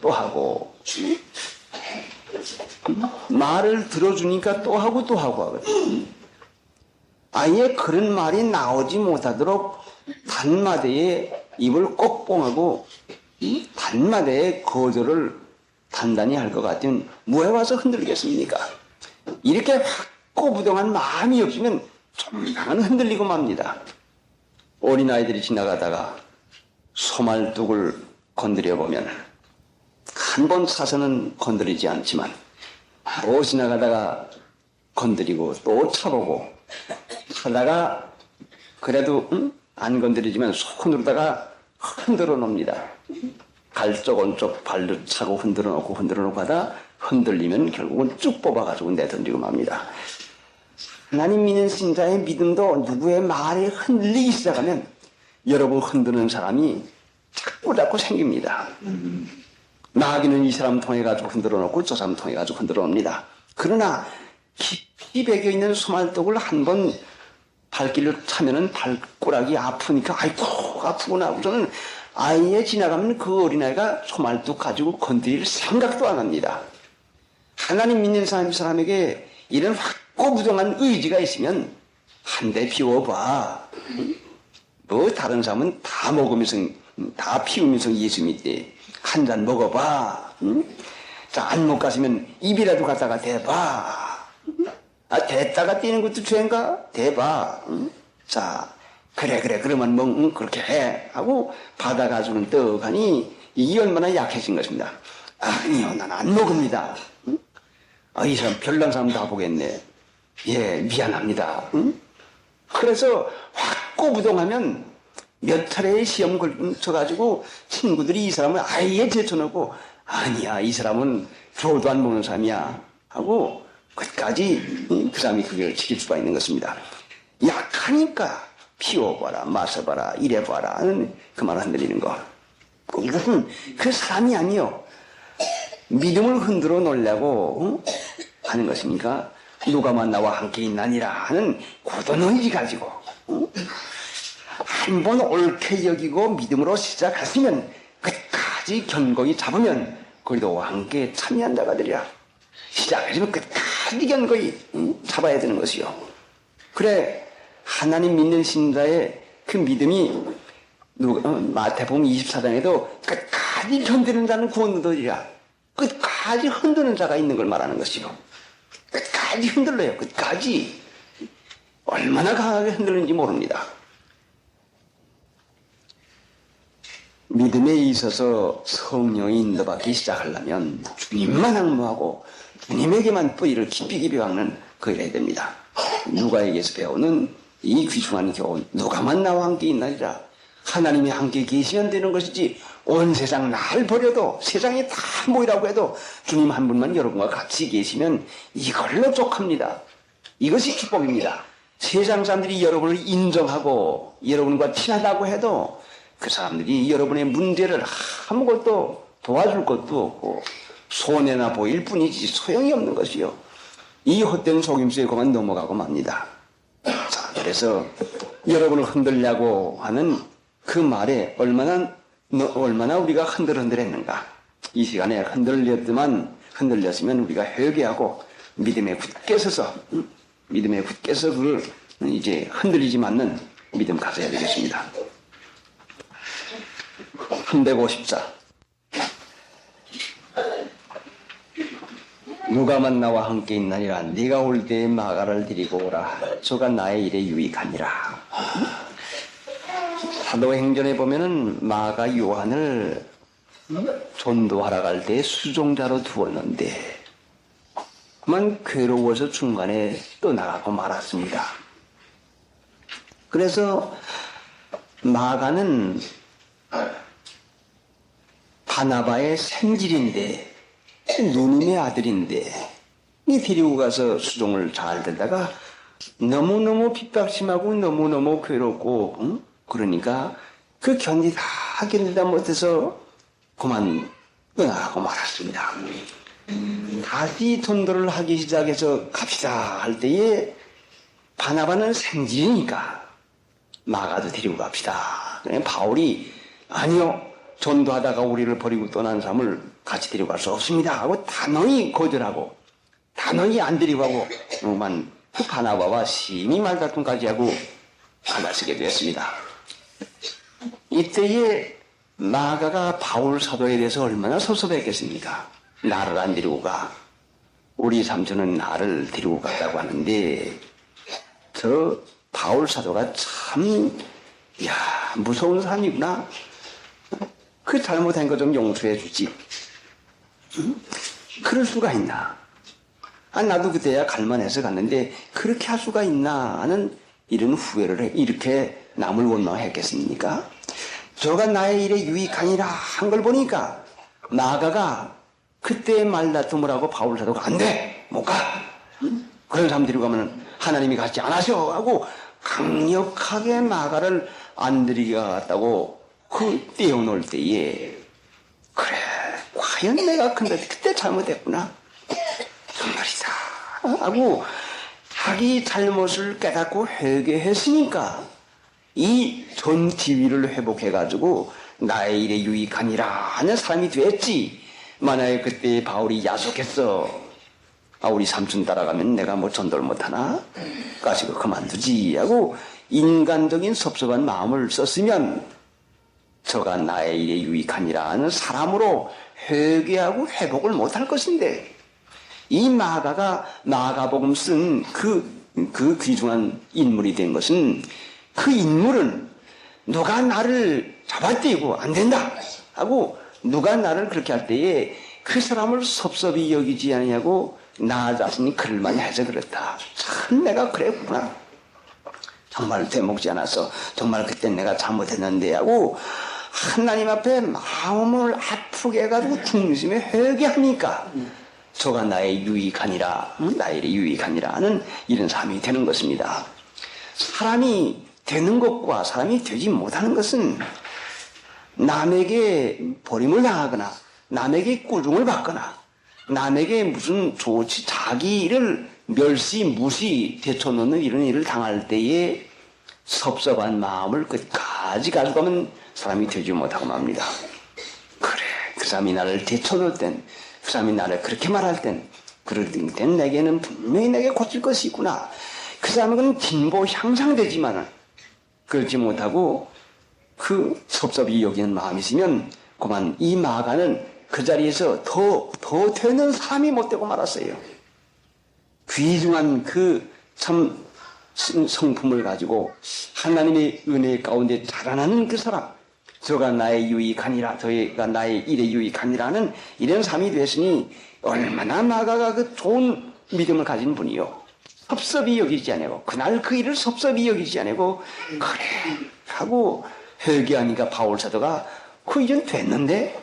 말을 들어주니까 또 하고 하거든. 아예 그런 말이 나오지 못하도록 단마대에 입을 꼭 뽕하고 단마대에 거절을 단단히 할 것 같으면 뭐에 와서 흔들겠습니까? 이렇게 확고부동한 마음이 없으면 조만간 흔들리고 맙니다. 어린아이들이 지나가다가 소말뚝을 건드려 보면 한 번 차서는 건드리지 않지만 또 지나가다가 건드리고 또 차보고 하다가 그래도 안 건드리지만 손으로다가 흔들어 놓습니다. 갈쪽 온쪽 발로 차고 흔들어 놓고 하다 흔들리면 결국은 쭉 뽑아가지고 내던지고 맙니다. 하나님 믿는 신자의 믿음도 누구의 말에 흔들리기 시작하면 여러분 흔드는 사람이 자꾸 생깁니다. 나하기는 이 사람 통해가지고 흔들어 놓고 저 사람 통해가지고 흔들어 놉니다. 그러나 깊이 배겨있는 소말뚝을 한번 발길로 차면은 발꼬락이 아프니까 아이고 아프구나 하고 저는 아예 지나가면 그 어린아이가 소말뚝 가지고 건드릴 생각도 안 합니다. 하나님 믿는 사람에게 이런 확고부동한 의지가 있으면 한 대 피워봐. 뭐 다른 사람은 다 먹으면서 다 피우면서 예수 믿대. 한 잔 먹어봐. 자, 안 못 가시면 입이라도 갖다가 대봐. 대다가 뛰는 것도 죄인가? 대봐. 자, 그래 그러면 뭐 그렇게 해 하고 받아가지고는 떡하니 이게 얼마나 약해진 것입니다. 아니요 난 안 먹습니다. 아, 이 사람 별난 사람 다 보겠네. 예, 미안합니다. 응? 그래서 확고부동하면 몇 차례의 시험 걸쳐가지고 친구들이 이 사람을 아예 제쳐놓고 아니야, 이 사람은 교도 안 보는 사람이야 하고 끝까지 그 사람이 그걸 지킬 수가 있는 것입니다. 약하니까 피워봐라, 마셔봐라, 이래봐라 하는 그 말을 흔들리는 거. 이것은 그 사람이 아니요, 믿음을 흔들어 놓으려고 하는 것입니까? 누가만 나와 함께 있나니라 하는 고든 의지 가지고 한 번 옳게 여기고 믿음으로 시작했으면 끝까지 견고히 잡으면 그래도 함께 참여한다가 되리라. 시작하시면 끝까지 견고히 잡아야 되는 것이요. 그래, 하나님 믿는 신자의 그 믿음이 마태복음 24장에도 끝까지 견디는 자는 구원 얻으리라. 끝까지 흔드는 자가 있는 걸 말하는 것이요. 끝까지 흔들려요. 끝까지. 얼마나 강하게 흔들는지 모릅니다. 믿음에 있어서 성령이 인도받기 시작하려면 주님만 항모하고 주님에게만 뿌리를 깊이 박는 그 일해야 됩니다. 누가에게서 배우는 이 귀중한 교훈, 누가만 나와 함께 있나니라. 하나님이 함께 계시면 되는 것이지 온 세상 날 버려도 세상에 다 모이라고 해도 주님 한 분만 여러분과 같이 계시면 이걸로 족합니다. 이것이 축복입니다. 세상 사람들이 여러분을 인정하고 여러분과 친하다고 해도 그 사람들이 여러분의 문제를 아무것도 도와줄 것도 없고 손해나 보일 뿐이지 소용이 없는 것이요. 이 헛된 속임수에 그만 넘어가고 맙니다. 자, 그래서 여러분을 흔들려고 하는 그 말에 얼마나 우리가 흔들흔들했는가. 이 시간에 흔들렸으면 우리가 회개하고 믿음에 굳게 서서 그걸 이제 흔들리지 않는 믿음 가져야 되겠습니다. 354. 누가만 나와 함께 있나니라. 네가 올 때에 마가를 데리고 오라. 저가 나의 일에 유익하니라. 사도행전에 보면은 마가 요한을 전도하러 갈 때 수종자로 두었는데 그만 괴로워서 중간에 떠나가고 말았습니다. 그래서 마가는 바나바의 생질인데 누님의 아들인데 이 데리고 가서 수종을 잘 되다가 너무너무 핍박심하고 너무너무 괴롭고 그러니까 그 견디다 못해서 그만 떠나가고 말았습니다. 다시 전도를 하기 시작해서 갑시다 할 때에 바나바는 생질이니까 마가도 데리고 갑시다. 바울이 아니요, 전도하다가 우리를 버리고 떠난 사람을 같이 데리고 갈 수 없습니다 하고 단호히 거절하고 단호히 안 데리고 가고 그 바나바와 심히 말다툼까지 하고 갈라서게 되었습니다. 이때에 마가가 바울 사도에 대해서 얼마나 섭섭했겠습니까? 나를 안 데리고 가. 우리 삼촌은 나를 데리고 갔다고 하는데 저 바울 사도가 참 무서운 사람이구나. 그 잘못한 거 좀 용서해 주지. 그럴 수가 있나? 나도 그때야 갈만해서 갔는데 그렇게 할 수가 있나 하는 이런 후회를 해. 이렇게 남을 원망했겠습니까? 저가 나의 일에 유익하니라 한 걸 보니까 마가가 그때 말다툼을 하고 바울 사도가 안 돼! 못 가! 그런 사람 데리고 가면 하나님이 같이 안 하셔! 하고 강력하게 마가를 안 데리겠다고 떼어놓을 때에 그래, 과연 내가 그때 잘못했구나. 정말이다 하고 자기 잘못을 깨닫고 회개했으니까 이 전 지위를 회복해가지고 나의 일에 유익하니라 하는 사람이 됐지. 만약에 그때 바울이 야속했어. 우리 삼촌 따라가면 내가 뭐 전도를 못하나? 가시고 그만두지 하고 인간적인 섭섭한 마음을 썼으면 저가 나의 일에 유익하니라 하는 사람으로 회개하고 회복을 못할 것인데 이 마가가 마가복음 쓴 그 귀중한 인물이 된 것은 그 인물은 누가 나를 잡아떼고 안 된다 하고 누가 나를 그렇게 할 때에 그 사람을 섭섭히 여기지 않냐고 나 자신이 그럴만 해서 그렇다. 참 내가 그랬구나. 정말 되먹지 않았어. 정말 그때 내가 잘못했는데 하고 하나님 앞에 마음을 아프게 해가지고 중심에 회개하니까 저가 나의 유익하니라, 나의 일에 유익하니라 하는 이런 삶이 되는 것입니다. 사람이 되는 것과 사람이 되지 못하는 것은 남에게 버림을 당하거나 남에게 꾸중을 받거나 남에게 무슨 좋지 자기를 멸시 무시 되쳐놓는 이런 일을 당할 때에 섭섭한 마음을 끝까지 가지고 가면 사람이 되지 못하고 맙니다. 그래 그 사람이 나를 되쳐놓을 땐 그 사람이 나를 그렇게 말할 땐 그럴 땐 내게는 분명히 내게 고칠 것이 있구나. 그 사람은 진보 향상되지만은 그렇지 못하고 그 섭섭이 여기는 마음이 있으면 그만 이 마가는 그 자리에서 더 되는 사람이 못되고 말았어요. 귀중한 그 참 성품을 가지고 하나님의 은혜 가운데 자라나는 그 사람, 저가 나의 유익하니라, 저가 나의 일에 유익하니라는 이런 삶이 됐으니 얼마나 마가가 그 좋은 믿음을 가진 분이요. 섭섭이 여기지 않고 그날 그 일을 섭섭이 여기지 않고 그래 하고 회개하니까 바울 사도가 그 일은 됐는데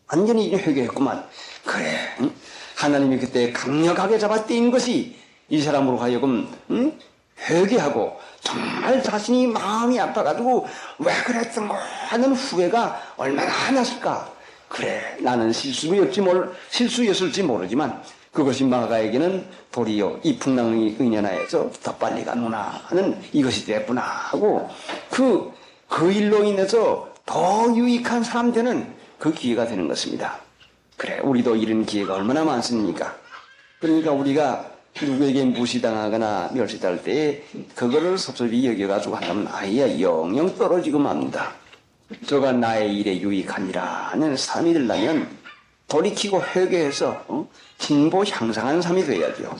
완전히 이제 회개했구만. 그래 응? 하나님이 그때 강력하게 잡아 떼인 것이 이 사람으로 하여금 응? 회개하고 정말 자신이 마음이 아파가지고 왜 그랬던 거 하는 후회가 얼마나 났을까. 그래 나는 실수였을지 모르지만 그것이 마가에게는 도리어 이 풍랑의 은연하에서 더 빨리 가노나 하는 이것이 됐구나 하고 그 일로 인해서 더 유익한 사람 되는 그 기회가 되는 것입니다. 그래 우리도 이런 기회가 얼마나 많습니까? 그러니까 우리가 누구에게 무시당하거나 멸시당할 때에 그거를 섭섭히 여겨가지고 한다면 아예 영영 떨어지고 맙니다. 저가 나의 일에 유익하니라 하는 삶이 되려면 돌이키고 회개해서 진보 향상하는 삶이 되어야죠.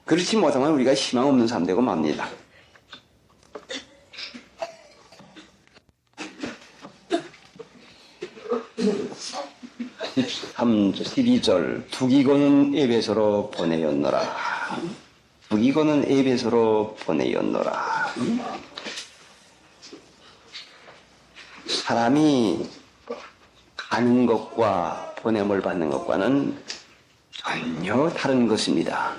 그렇지 못하면 우리가 희망 없는 삶 되고 맙니다. 12절 두기고는 에베소로 보내었노라. 두기고는 에베소로 보내었노라. 사람이 가는 것과 보냄을 받는 것과는 전혀 다른 것입니다.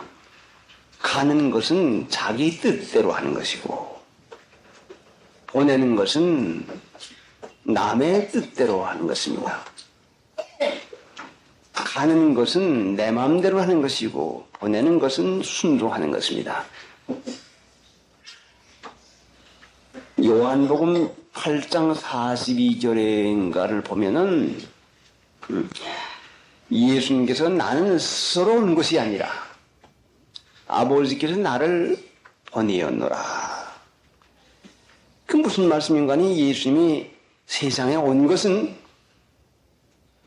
가는 것은 자기 뜻대로 하는 것이고 보내는 것은 남의 뜻대로 하는 것입니다. 가는 것은 내 마음대로 하는 것이고 보내는 것은 순종하는 것입니다. 요한복음 8장 42절인가를 보면은 예수님께서 나는 스스로 온 것이 아니라 아버지께서 나를 보내었노라. 그 무슨 말씀인가니? 예수님이 세상에 온 것은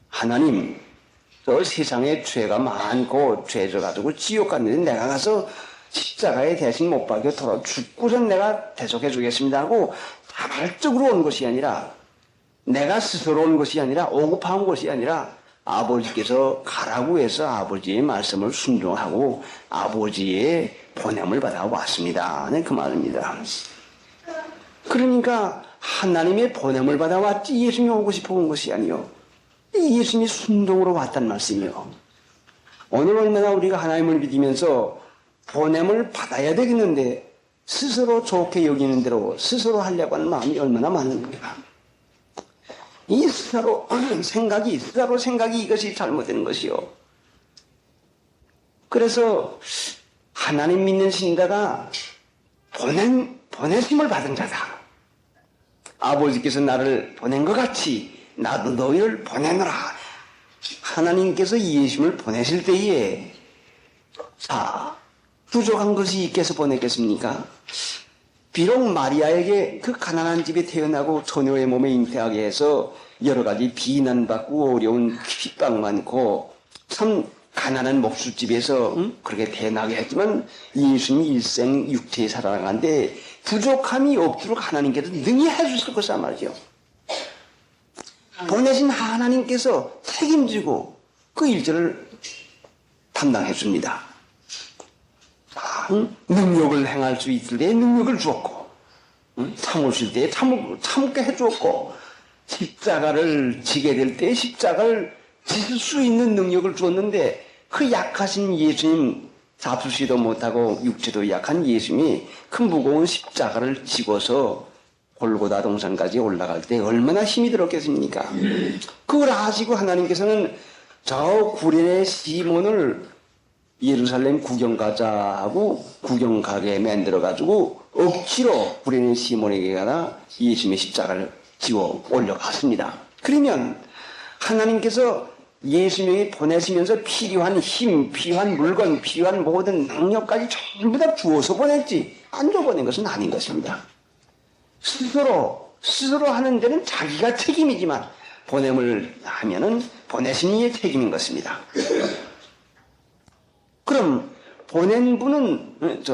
하나님 저 세상에 죄가 많고 죄져 가지고 지옥 갔는데 내가 가서 십자가에 대신 못 박혀 돌아 죽고선 내가 대속해 주겠습니다 하고 자발적으로 온 것이 아니라 내가 스스로 온 것이 아니라 오급한 것이 아니라 아버지께서 가라고 해서 아버지의 말씀을 순종하고 아버지의 보냄을 받아 왔습니다. 네, 그 말입니다. 그러니까 하나님의 보냄을 받아 왔지 예수님이 오고 싶어 온 것이 아니요. 예수님이 순종으로 왔단 말씀이요. 오늘 얼마나 우리가 하나님을 믿으면서 보냄을 받아야 되겠는데 스스로 좋게 여기는 대로 스스로 하려고 하는 마음이 얼마나 많은가. 이 스스로 생각이 이것이 잘못된 것이요. 그래서 하나님 믿는 신자가 보내심을 받은 자다. 아버지께서 나를 보낸 것 같이 나도 너희를 보내노라. 하나님께서 예수님을 보내실 때에 부족한 것이 있겠어 보냈겠습니까? 비록 마리아에게 그 가난한 집에 태어나고 처녀의 몸에 잉태하게 해서 여러 가지 비난받고 어려운 핍박 많고 참 가난한 목수집에서 그렇게 태어나게 했지만 예수님이 일생 육체에 살아가는데 부족함이 없도록 하나님께서 능히 해주실 것이란 말이죠. 보내신 하나님께서 책임지고 그 일들을 담당해줍니다. 능력을 행할 수 있을 때에 능력을 주었고, 참으실 때에 참게 해주었고, 십자가를 지게 될 때에 십자가를 지실 수 있는 능력을 주었는데, 그 약하신 예수님, 잡수시도 못하고 육체도 약한 예수님이 그 무거운 십자가를 지고서 골고다 동산까지 올라갈 때 얼마나 힘이 들었겠습니까? 그걸 아시고 하나님께서는 저 구련의 시몬을 예루살렘 구경 가자 하고 구경 가게 만들어 가지고 억지로 구련의 시몬에게 가다 예수님의 십자가를 지워 올려갔습니다. 그러면 하나님께서 예수님이 보내시면서 필요한 힘, 필요한 물건, 필요한 모든 능력까지 전부 다 주어서 보냈지 안 줘 보낸 것은 아닌 것입니다. 스스로 하는 데는 자기가 책임이지만 보냄을 하면은 보내신 이의 책임인 것입니다. 그럼 보낸 분은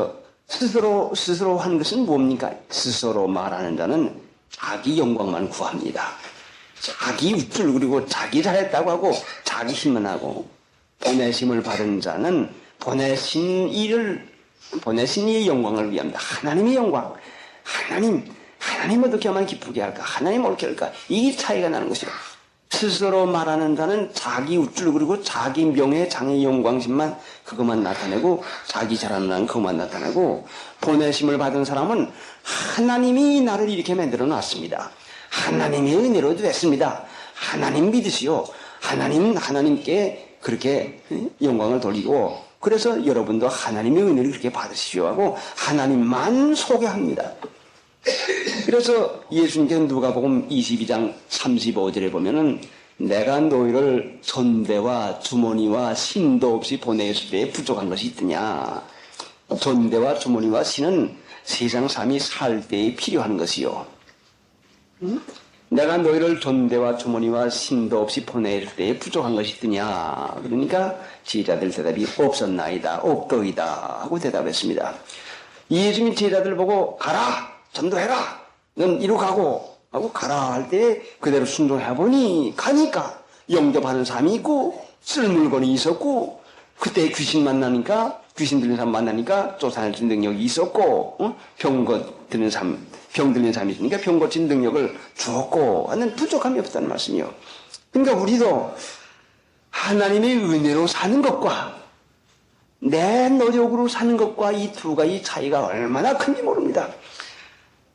스스로 한 것은 뭡니까? 스스로 말하는 자는 자기 영광만 구합니다. 자기 우쭐 그리고 자기 잘했다고 하고 자기 힘만 하고, 보내심을 받은 자는 보내신 이의 영광을 위합니다. 하나님의 영광, 하나님 어떻게 하면 기쁘게 할까? 하나님 어떻게 할까? 이 차이가 나는 것이요. 스스로 말하는 자는 자기 우쭐 그리고 자기 명예, 장의 영광심만 그것만 나타내고, 자기 잘하는 자는 그것만 나타내고, 보내심을 받은 사람은 하나님이 나를 이렇게 만들어 놨습니다. 하나님의 은혜로 됐습니다. 하나님 믿으시오. 하나님께 그렇게 영광을 돌리고, 그래서 여러분도 하나님의 은혜를 그렇게 받으시오 하고 하나님만 소개합니다. 그래서 예수님께서 누가복음 22장 35절에 보면은 내가 너희를 전대와 주머니와 신도 없이 보내었을 때에 부족한 것이 있더냐. 전대와 주머니와 신은 세상 삶이 살 때에 필요한 것이요. 내가 너희를 전대와 주머니와 신도 없이 보낼 때에 부족한 것이 있더냐. 그러니까 제자들 대답이 없었나이다, 없더이다 하고 대답했습니다. 예수님이 제자들 보고 가라, 전도해라, 넌 이리로 가고 하고 가라 할 때 그대로 순종해보니 가니까 영접하는 사람이 있고 쓸 물건이 있었고, 그때 귀신 들린 사람 만나니까 쫓아낼 수 있는 능력이 있었고, 병 들린 사람이 있으니까 병 고친 능력을 주었고 하는 부족함이 없다는 말씀이요. 그러니까 우리도 하나님의 은혜로 사는 것과 내 노력으로 사는 것과 이 두 가지 차이가 얼마나 큰지 모릅니다.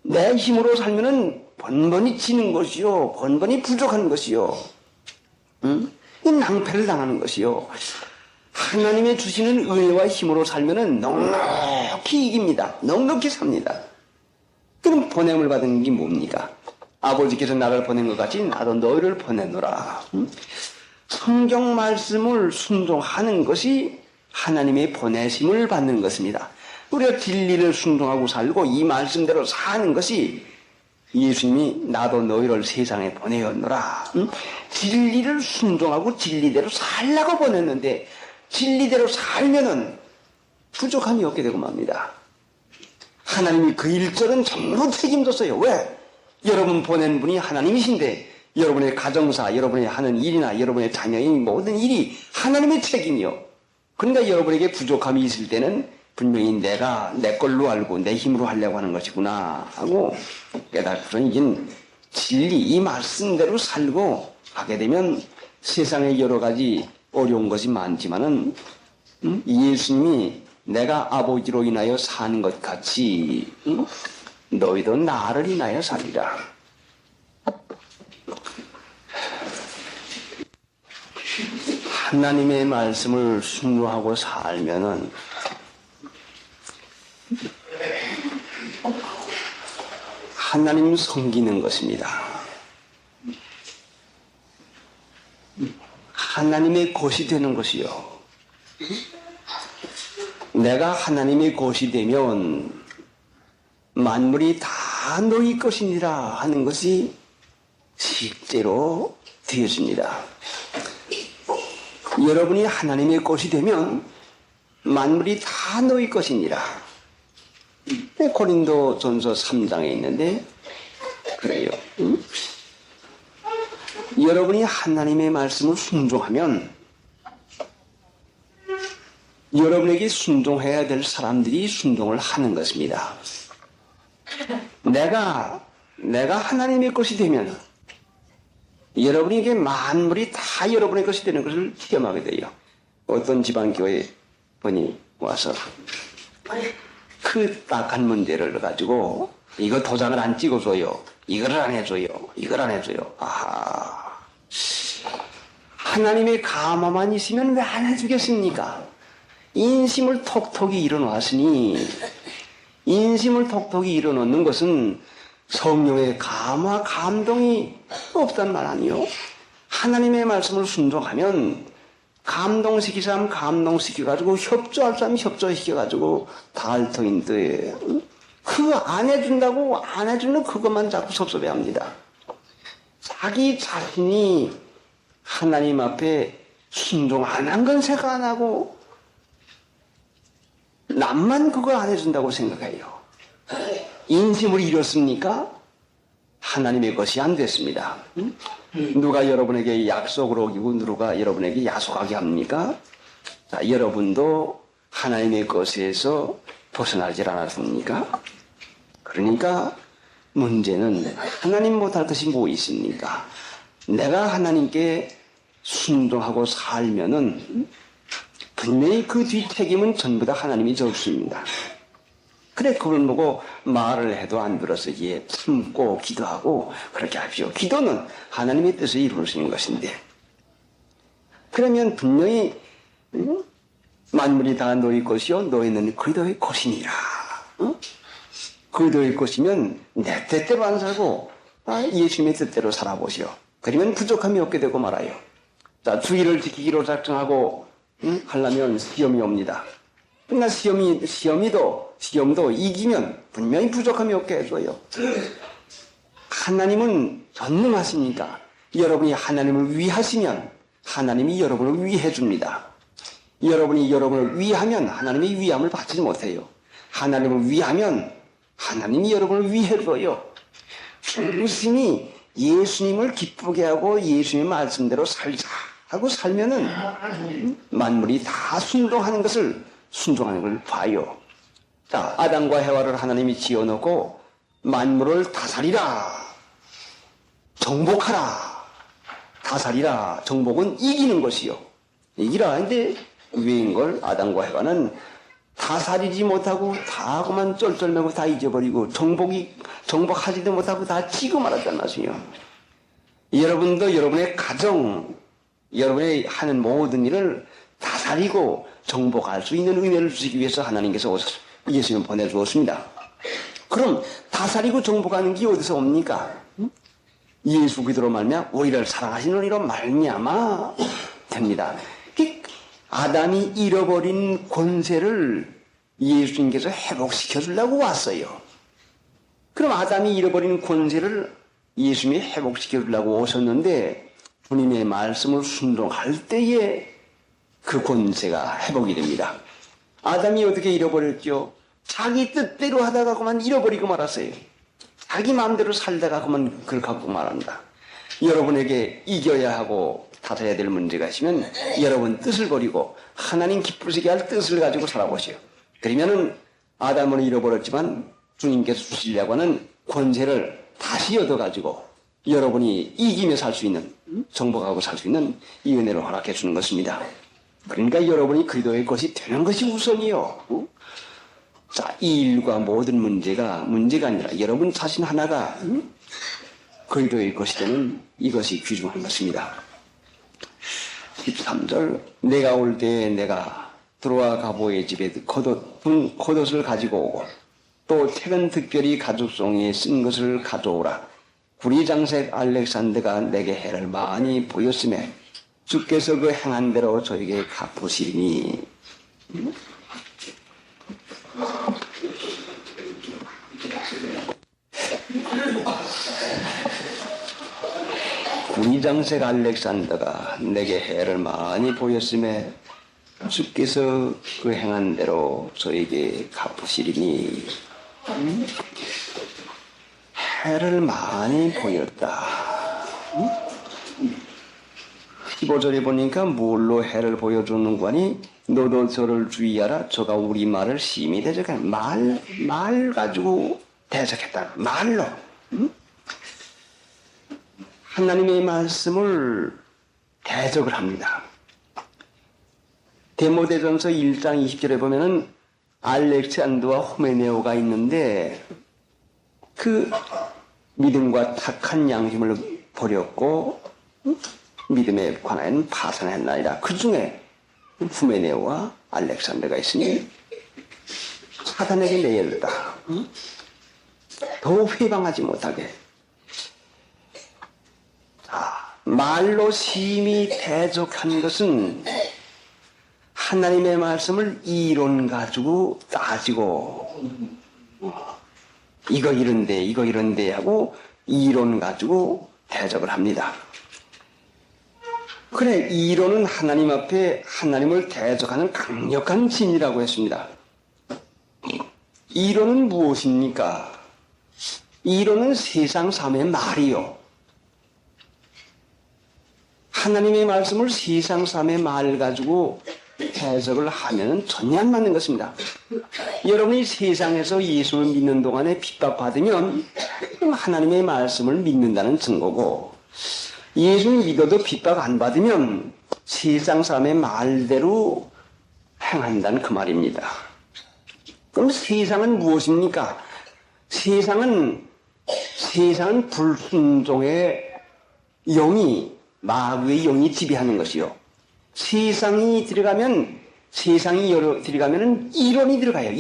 내 힘으로 살면은 번번이 지는 것이요, 번번이 부족한 것이요, 이 낭패를 당하는 것이요. 하나님의 주시는 은혜와 힘으로 살면은 넉넉히 이깁니다. 넉넉히 삽니다. 그럼 보냄을 받은 게 뭡니까? 아버지께서 나를 보낸 것 같이 나도 너희를 보내노라. 성경 말씀을 순종하는 것이 하나님의 보내심을 받는 것입니다. 우리가 진리를 순종하고 살고 이 말씀대로 사는 것이 예수님이 나도 너희를 세상에 보내었노라. 진리를 순종하고 진리대로 살라고 보냈는데 진리대로 살면은 부족함이 없게 되고 맙니다. 하나님이 그 일절은 전부 책임졌어요. 왜? 여러분 보낸 분이 하나님이신데 여러분의 가정사, 여러분의 하는 일이나 여러분의 자녀의 모든 일이 하나님의 책임이요. 그러니까 여러분에게 부족함이 있을 때는 분명히 내가 내 걸로 알고 내 힘으로 하려고 하는 것이구나 하고 깨닫고서 이제 진리 이 말씀대로 살고 하게 되면 세상에 여러 가지 어려운 것이 많지만은 예수님이 내가 아버지로 인하여 사는 것 같이 너희도 나를 인하여 살리라. 하나님의 말씀을 순종하고 살면은 하나님 섬기는 것입니다. 하나님의 것이 되는 것이요. 내가 하나님의 것이 되면 만물이 다 너희 것이니라 하는 것이 실제로 되어집니다. 여러분이 하나님의 것이 되면 만물이 다 너희 것이니라. 고린도 전서 3장에 있는데 그래요. 여러분이 하나님의 말씀을 순종하면 여러분에게 순종해야 될 사람들이 순종을 하는 것입니다. 내가 하나님의 것이 되면 여러분에게 만물이 다 여러분의 것이 되는 것을 체험하게 돼요. 어떤 지방교회 분이 와서 그 딱한 문제를 가지고 이거 도장을 안 찍어줘요. 이걸 안 해줘요. 이걸 안 해줘요. 아하. 하나님의 감화만 있으면 왜 안 해주겠습니까? 인심을 톡톡히 일어놨으니 인심을 톡톡히 일어놓는 것은 성령의 감화, 감동이 없단 말 아니요. 하나님의 말씀을 순종하면 감동시킬 사람 감동시켜가지고 협조할 사람 협조시켜가지고 달터인데 그 안 해준다고 안 해주는 그것만 자꾸 섭섭해합니다. 자기 자신이 하나님 앞에 순종 안 한 건 생각 안 하고 남만 그걸 안 해준다고 생각해요. 인심을 잃었습니까? 하나님의 것이 안 됐습니다. 누가 여러분에게 약속을 어기고 누가 여러분에게 야속하게 합니까? 자, 여러분도 하나님의 것에서 벗어나질 않았습니까? 그러니까 문제는 하나님 못할 것이 뭐 있습니까? 내가 하나님께 순종하고 살면은 분명히 그 뒤 책임은 전부 다 하나님이 져주십니다. 그래, 그걸 보고 말을 해도 안 들어서 예, 참고 기도하고 그렇게 하십시오. 기도는 하나님의 뜻을 이루시는 것인데. 그러면 분명히 만물이 다 너희 것이요 너희는 그리스도의 것이니라. 그리스도의 것이면 내 뜻대로 안 살고 예수님의 뜻대로 살아보시오. 그러면 부족함이 없게 되고 말아요. 자, 주의를 지키기로 작정하고 하려면 시험이 옵니다. 그러나 시험도 이기면 분명히 부족함이 없게 해줘요. 하나님은 전능하십니까? 여러분이 하나님을 위하시면 하나님이 여러분을 위해 줍니다. 여러분이 여러분을 위하면 하나님의 위함을 받지 못해요. 하나님을 위하면 하나님이 여러분을 위해 줘요. 예수님이 예수님을 기쁘게 하고 예수님의 말씀대로 살자 하고 살면은 만물이 다 순종하는 것을 순종하는 걸 봐요. 자, 아담과 해와를 하나님이 지어놓고 만물을 다스리라, 정복하라. 다스리라, 정복은 이기는 것이요. 이기라. 근데 왜인 걸 아담과 해와는 다스리지 못하고 다 그만 쩔쩔매고 다 잊어버리고 정복하지도 못하고 다 지고 말았단 말이에요. 여러분도 여러분의 가정, 여러분의 하는 모든 일을 다스리고 정복할 수 있는 은혜를 주시기 위해서 하나님께서 예수님을 보내주었습니다. 그럼 다스리고 정복하는 게 어디서 옵니까? 예수 그리스도로 말미암아 우리를 사랑하시는 이로 말미암아 됩니다. 아담이 잃어버린 권세를 예수님께서 회복시켜 주려고 왔어요. 그럼 아담이 잃어버린 권세를 예수님이 회복시켜 주려고 오셨는데 주님의 말씀을 순종할 때에 그 권세가 회복이 됩니다. 아담이 어떻게 잃어버렸죠? 자기 뜻대로 하다가 그만 잃어버리고 말았어요. 자기 마음대로 살다가 그만 그걸 갖고 말한다. 여러분에게 이겨야 하고 다뤄야 될 문제가 있으면 여러분 뜻을 버리고 하나님 기쁘시게 할 뜻을 가지고 살아보시오. 그러면은 아담은 잃어버렸지만 주님께서 주시려고 하는 권세를 다시 얻어가지고 여러분이 이기며 살 수 있는, 정복하고 살 수 있는 이 은혜를 허락해 주는 것입니다. 그러니까 여러분이 그리스도의 것이 되는 것이 우선이요. 자, 이 일과 모든 문제가 아니라 여러분 자신 하나가 그리스도의 것이 되는 이것이 귀중한 것입니다. 13절, 내가 올 때에 내가 들어와 가보의 집에 겉옷을 가지고 오고 또 최근 특별히 가죽송이에 쓴 것을 가져오라. 구리장색 알렉산더가 내게 해를 많이 보였음에 주께서 그 행한 대로 저에게 갚으시리니. 구리장색 알렉산더가 내게 해를 많이 보였음에 주께서 그 행한 대로 저에게 갚으시리니. 해를 많이 보였다. 15절에 보니까 뭘로 해를 보여주는 거니? 너도 저를 주의하라. 저가 우리 말을 심히 대적해. 말 가지고 대적했다. 말로. 응? 하나님의 말씀을 대적을 합니다. 데모데전서 1장 20절에 보면은 알렉산더와 호메네오가 있는데 그 믿음과 착한 양심을 버렸고 믿음에 관하여는 파산했나이다. 그 중에 후메네오와 알렉산더가 있으니 사단에게 내렸다. 더 회방하지 못하게. 말로 심히 대적한 것은 하나님의 말씀을 이론 가지고 따지고 이거 이런데 하고 이론 가지고 대적을 합니다. 그래, 이론은 하나님 앞에 하나님을 대적하는 강력한 진이라고 했습니다. 이론은 무엇입니까? 이론은 세상 삶의 말이요. 하나님의 말씀을 세상 삶의 말 가지고 해석을 하면 전혀 안 맞는 것입니다. 여러분이 세상에서 예수를 믿는 동안에 핍박받으면 하나님의 말씀을 믿는다는 증거고, 예수를 믿어도 핍박 안 받으면 세상 사람의 말대로 행한다는 그 말입니다. 그럼 세상은 무엇입니까? 세상은 불순종의 영이, 마귀의 영이 지배하는 것이요. 세상이 들어가면은 이론이 들어가요.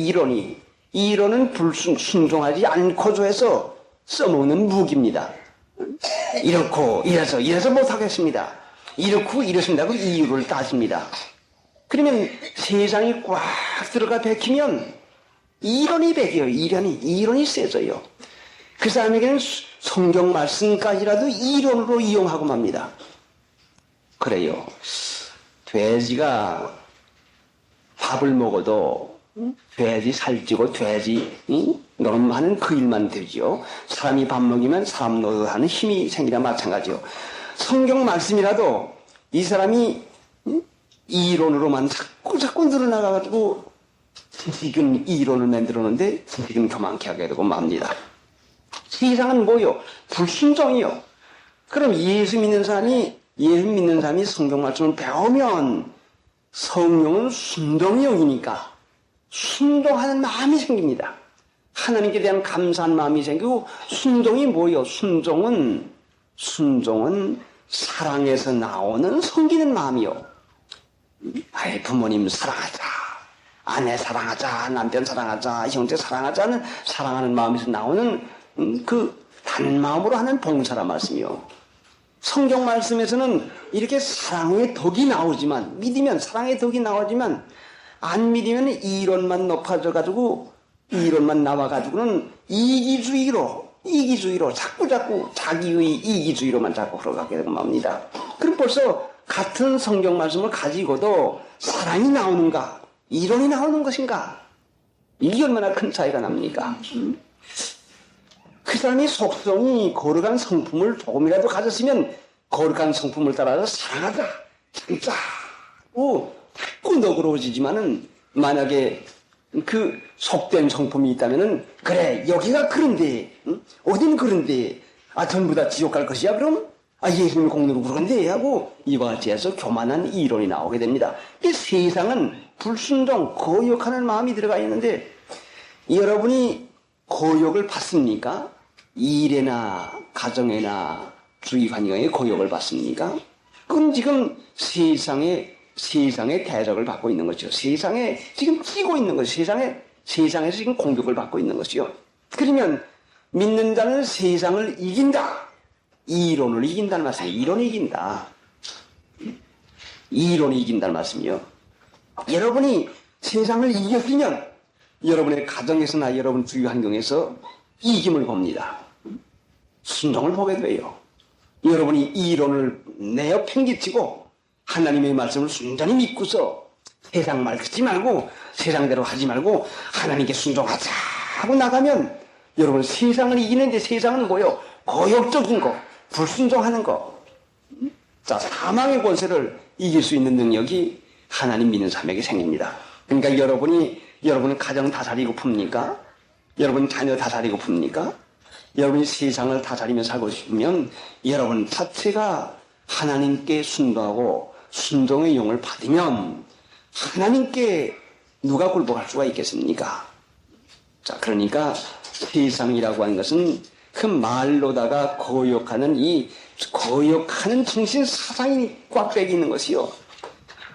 이론은 순종하지 않고도 해서 써먹는 무기입니다. 이래서 못하겠습니다. 이렇습니다. 그 이유를 따집니다. 그러면 세상이 꽉 들어가 베끼면 이론이 베겨요. 이론이 세져요. 그 사람에게는 성경 말씀까지라도 이론으로 이용하고 맙니다. 그래요. 돼지가 밥을 먹어도 돼지 살찌고 돼지 노름하는 그 일만 되지요. 사람이 밥 먹이면 사람 노릇하는 힘이 생기나 마찬가지요. 성경 말씀이라도 이 사람이 이론으로만 자꾸 늘어나가지고 지금 이론을 만들었는데 지금 교만케 하게 되고 맙니다. 세상은 뭐요? 불순종이요. 그럼 예수 믿는 사람이 성경 말씀을 배우면 성령은 순종의 영이니까 순종하는 마음이 생깁니다. 하나님께 대한 감사한 마음이 생기고, 순종이 뭐요? 순종은 사랑에서 나오는 섬기는 마음이요. 부모님 사랑하자, 아내 사랑하자, 남편 사랑하자, 형제 사랑하자는 사랑하는 마음에서 나오는 그 단마음으로 하는 봉사란 말씀이요. 성경 말씀에서는 이렇게 사랑의 덕이 나오지만, 믿으면 사랑의 덕이 나오지만, 안 믿으면 이론만 높아져가지고, 이론만 나와가지고는 이기주의로 자꾸 자기의 이기주의로만 자꾸 흘러가게 되고 맙니다. 그럼 벌써 같은 성경 말씀을 가지고도 사랑이 나오는가, 이론이 나오는 것인가? 이게 얼마나 큰 차이가 납니까? 그 사람이 속성이 거룩한 성품을 조금이라도 가졌으면 거룩한 성품을 따라서 사랑하자, 참자고 자꾸 너그러워지지만은, 만약에 그 속된 성품이 있다면은, 그래, 여기가 그런데, 어딘 그런데, 전부 다 지옥 갈 것이야, 그럼? 예수님 공로로 그런데 하고 이와 같이 해서 교만한 이론이 나오게 됩니다. 이 세상은 불순종, 거역하는 마음이 들어가 있는데, 여러분이 거역을 받습니까? 일에나 가정에나 주위 환경에 거역을 받습니까? 그건 지금 세상의 대적을 받고 있는 거죠. 세상에 지금 뛰고 있는 거죠. 세상에서 지금 공격을 받고 있는 것이요. 그러면 믿는 자는 세상을 이긴다. 이론을 이긴다는 말씀이에요. 이론이 이긴다. 이론이 이긴다는 말씀이요. 여러분이 세상을 이겼으면 여러분의 가정에서나 여러분 주위 환경에서 이김을 봅니다. 순종을 보게 돼요. 여러분이 이론을 내어 팽개치고 하나님의 말씀을 순전히 믿고서 세상 말 듣지 말고 세상대로 하지 말고 하나님께 순종하자 하고 나가면 여러분 세상을 이기는데, 세상은 뭐요? 거역적인 거, 불순종하는 거. 자, 사망의 권세를 이길 수 있는 능력이 하나님 믿는 사람에게 생깁니다. 그러니까 여러분은 가정 다스리고 풉니까? 여러분 자녀 다스리고 풉니까? 여러분이 세상을 다스리며 살고 싶으면 여러분 자체가 하나님께 순도하고 순종의 용을 받으면 하나님께 누가 굴복할 수가 있겠습니까? 자, 그러니까 세상이라고 하는 것은 그 말로다가 거역하는 정신 사상이 꽉 빼기 있는 것이요.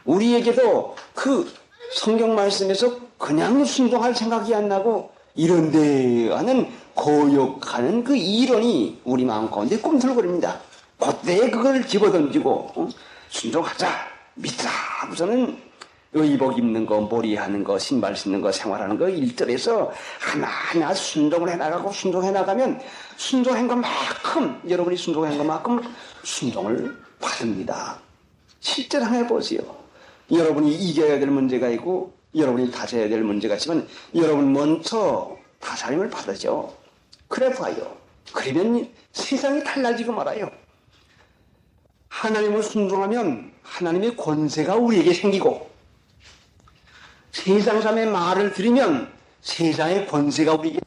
우리에게도 그 성경 말씀에서 그냥 순종할 생각이 안 나고 이런데 하는 거역하는 그 이론이 우리 마음 가운데 꿈틀거립니다. 그때 그걸 집어던지고 순종하자, 믿자 하고서는 의복 입는 거, 머리하는 거, 신발 신는 거, 생활하는 거 일절에서 하나하나 순종을 해나가고 순종해 나가면 순종한 것만큼 여러분이 순종한 것만큼 순종을 받습니다. 실제로 한번 해보세요. 여러분이 이겨야 될 문제가 있고 여러분이 다져야 될 문제가 있지만 여러분 먼저 다스림을 받으죠. 그래 봐요. 그러면 세상이 달라지고 말아요. 하나님을 순종하면 하나님의 권세가 우리에게 생기고 세상 사람의 말을 들으면 세상의 권세가 우리에게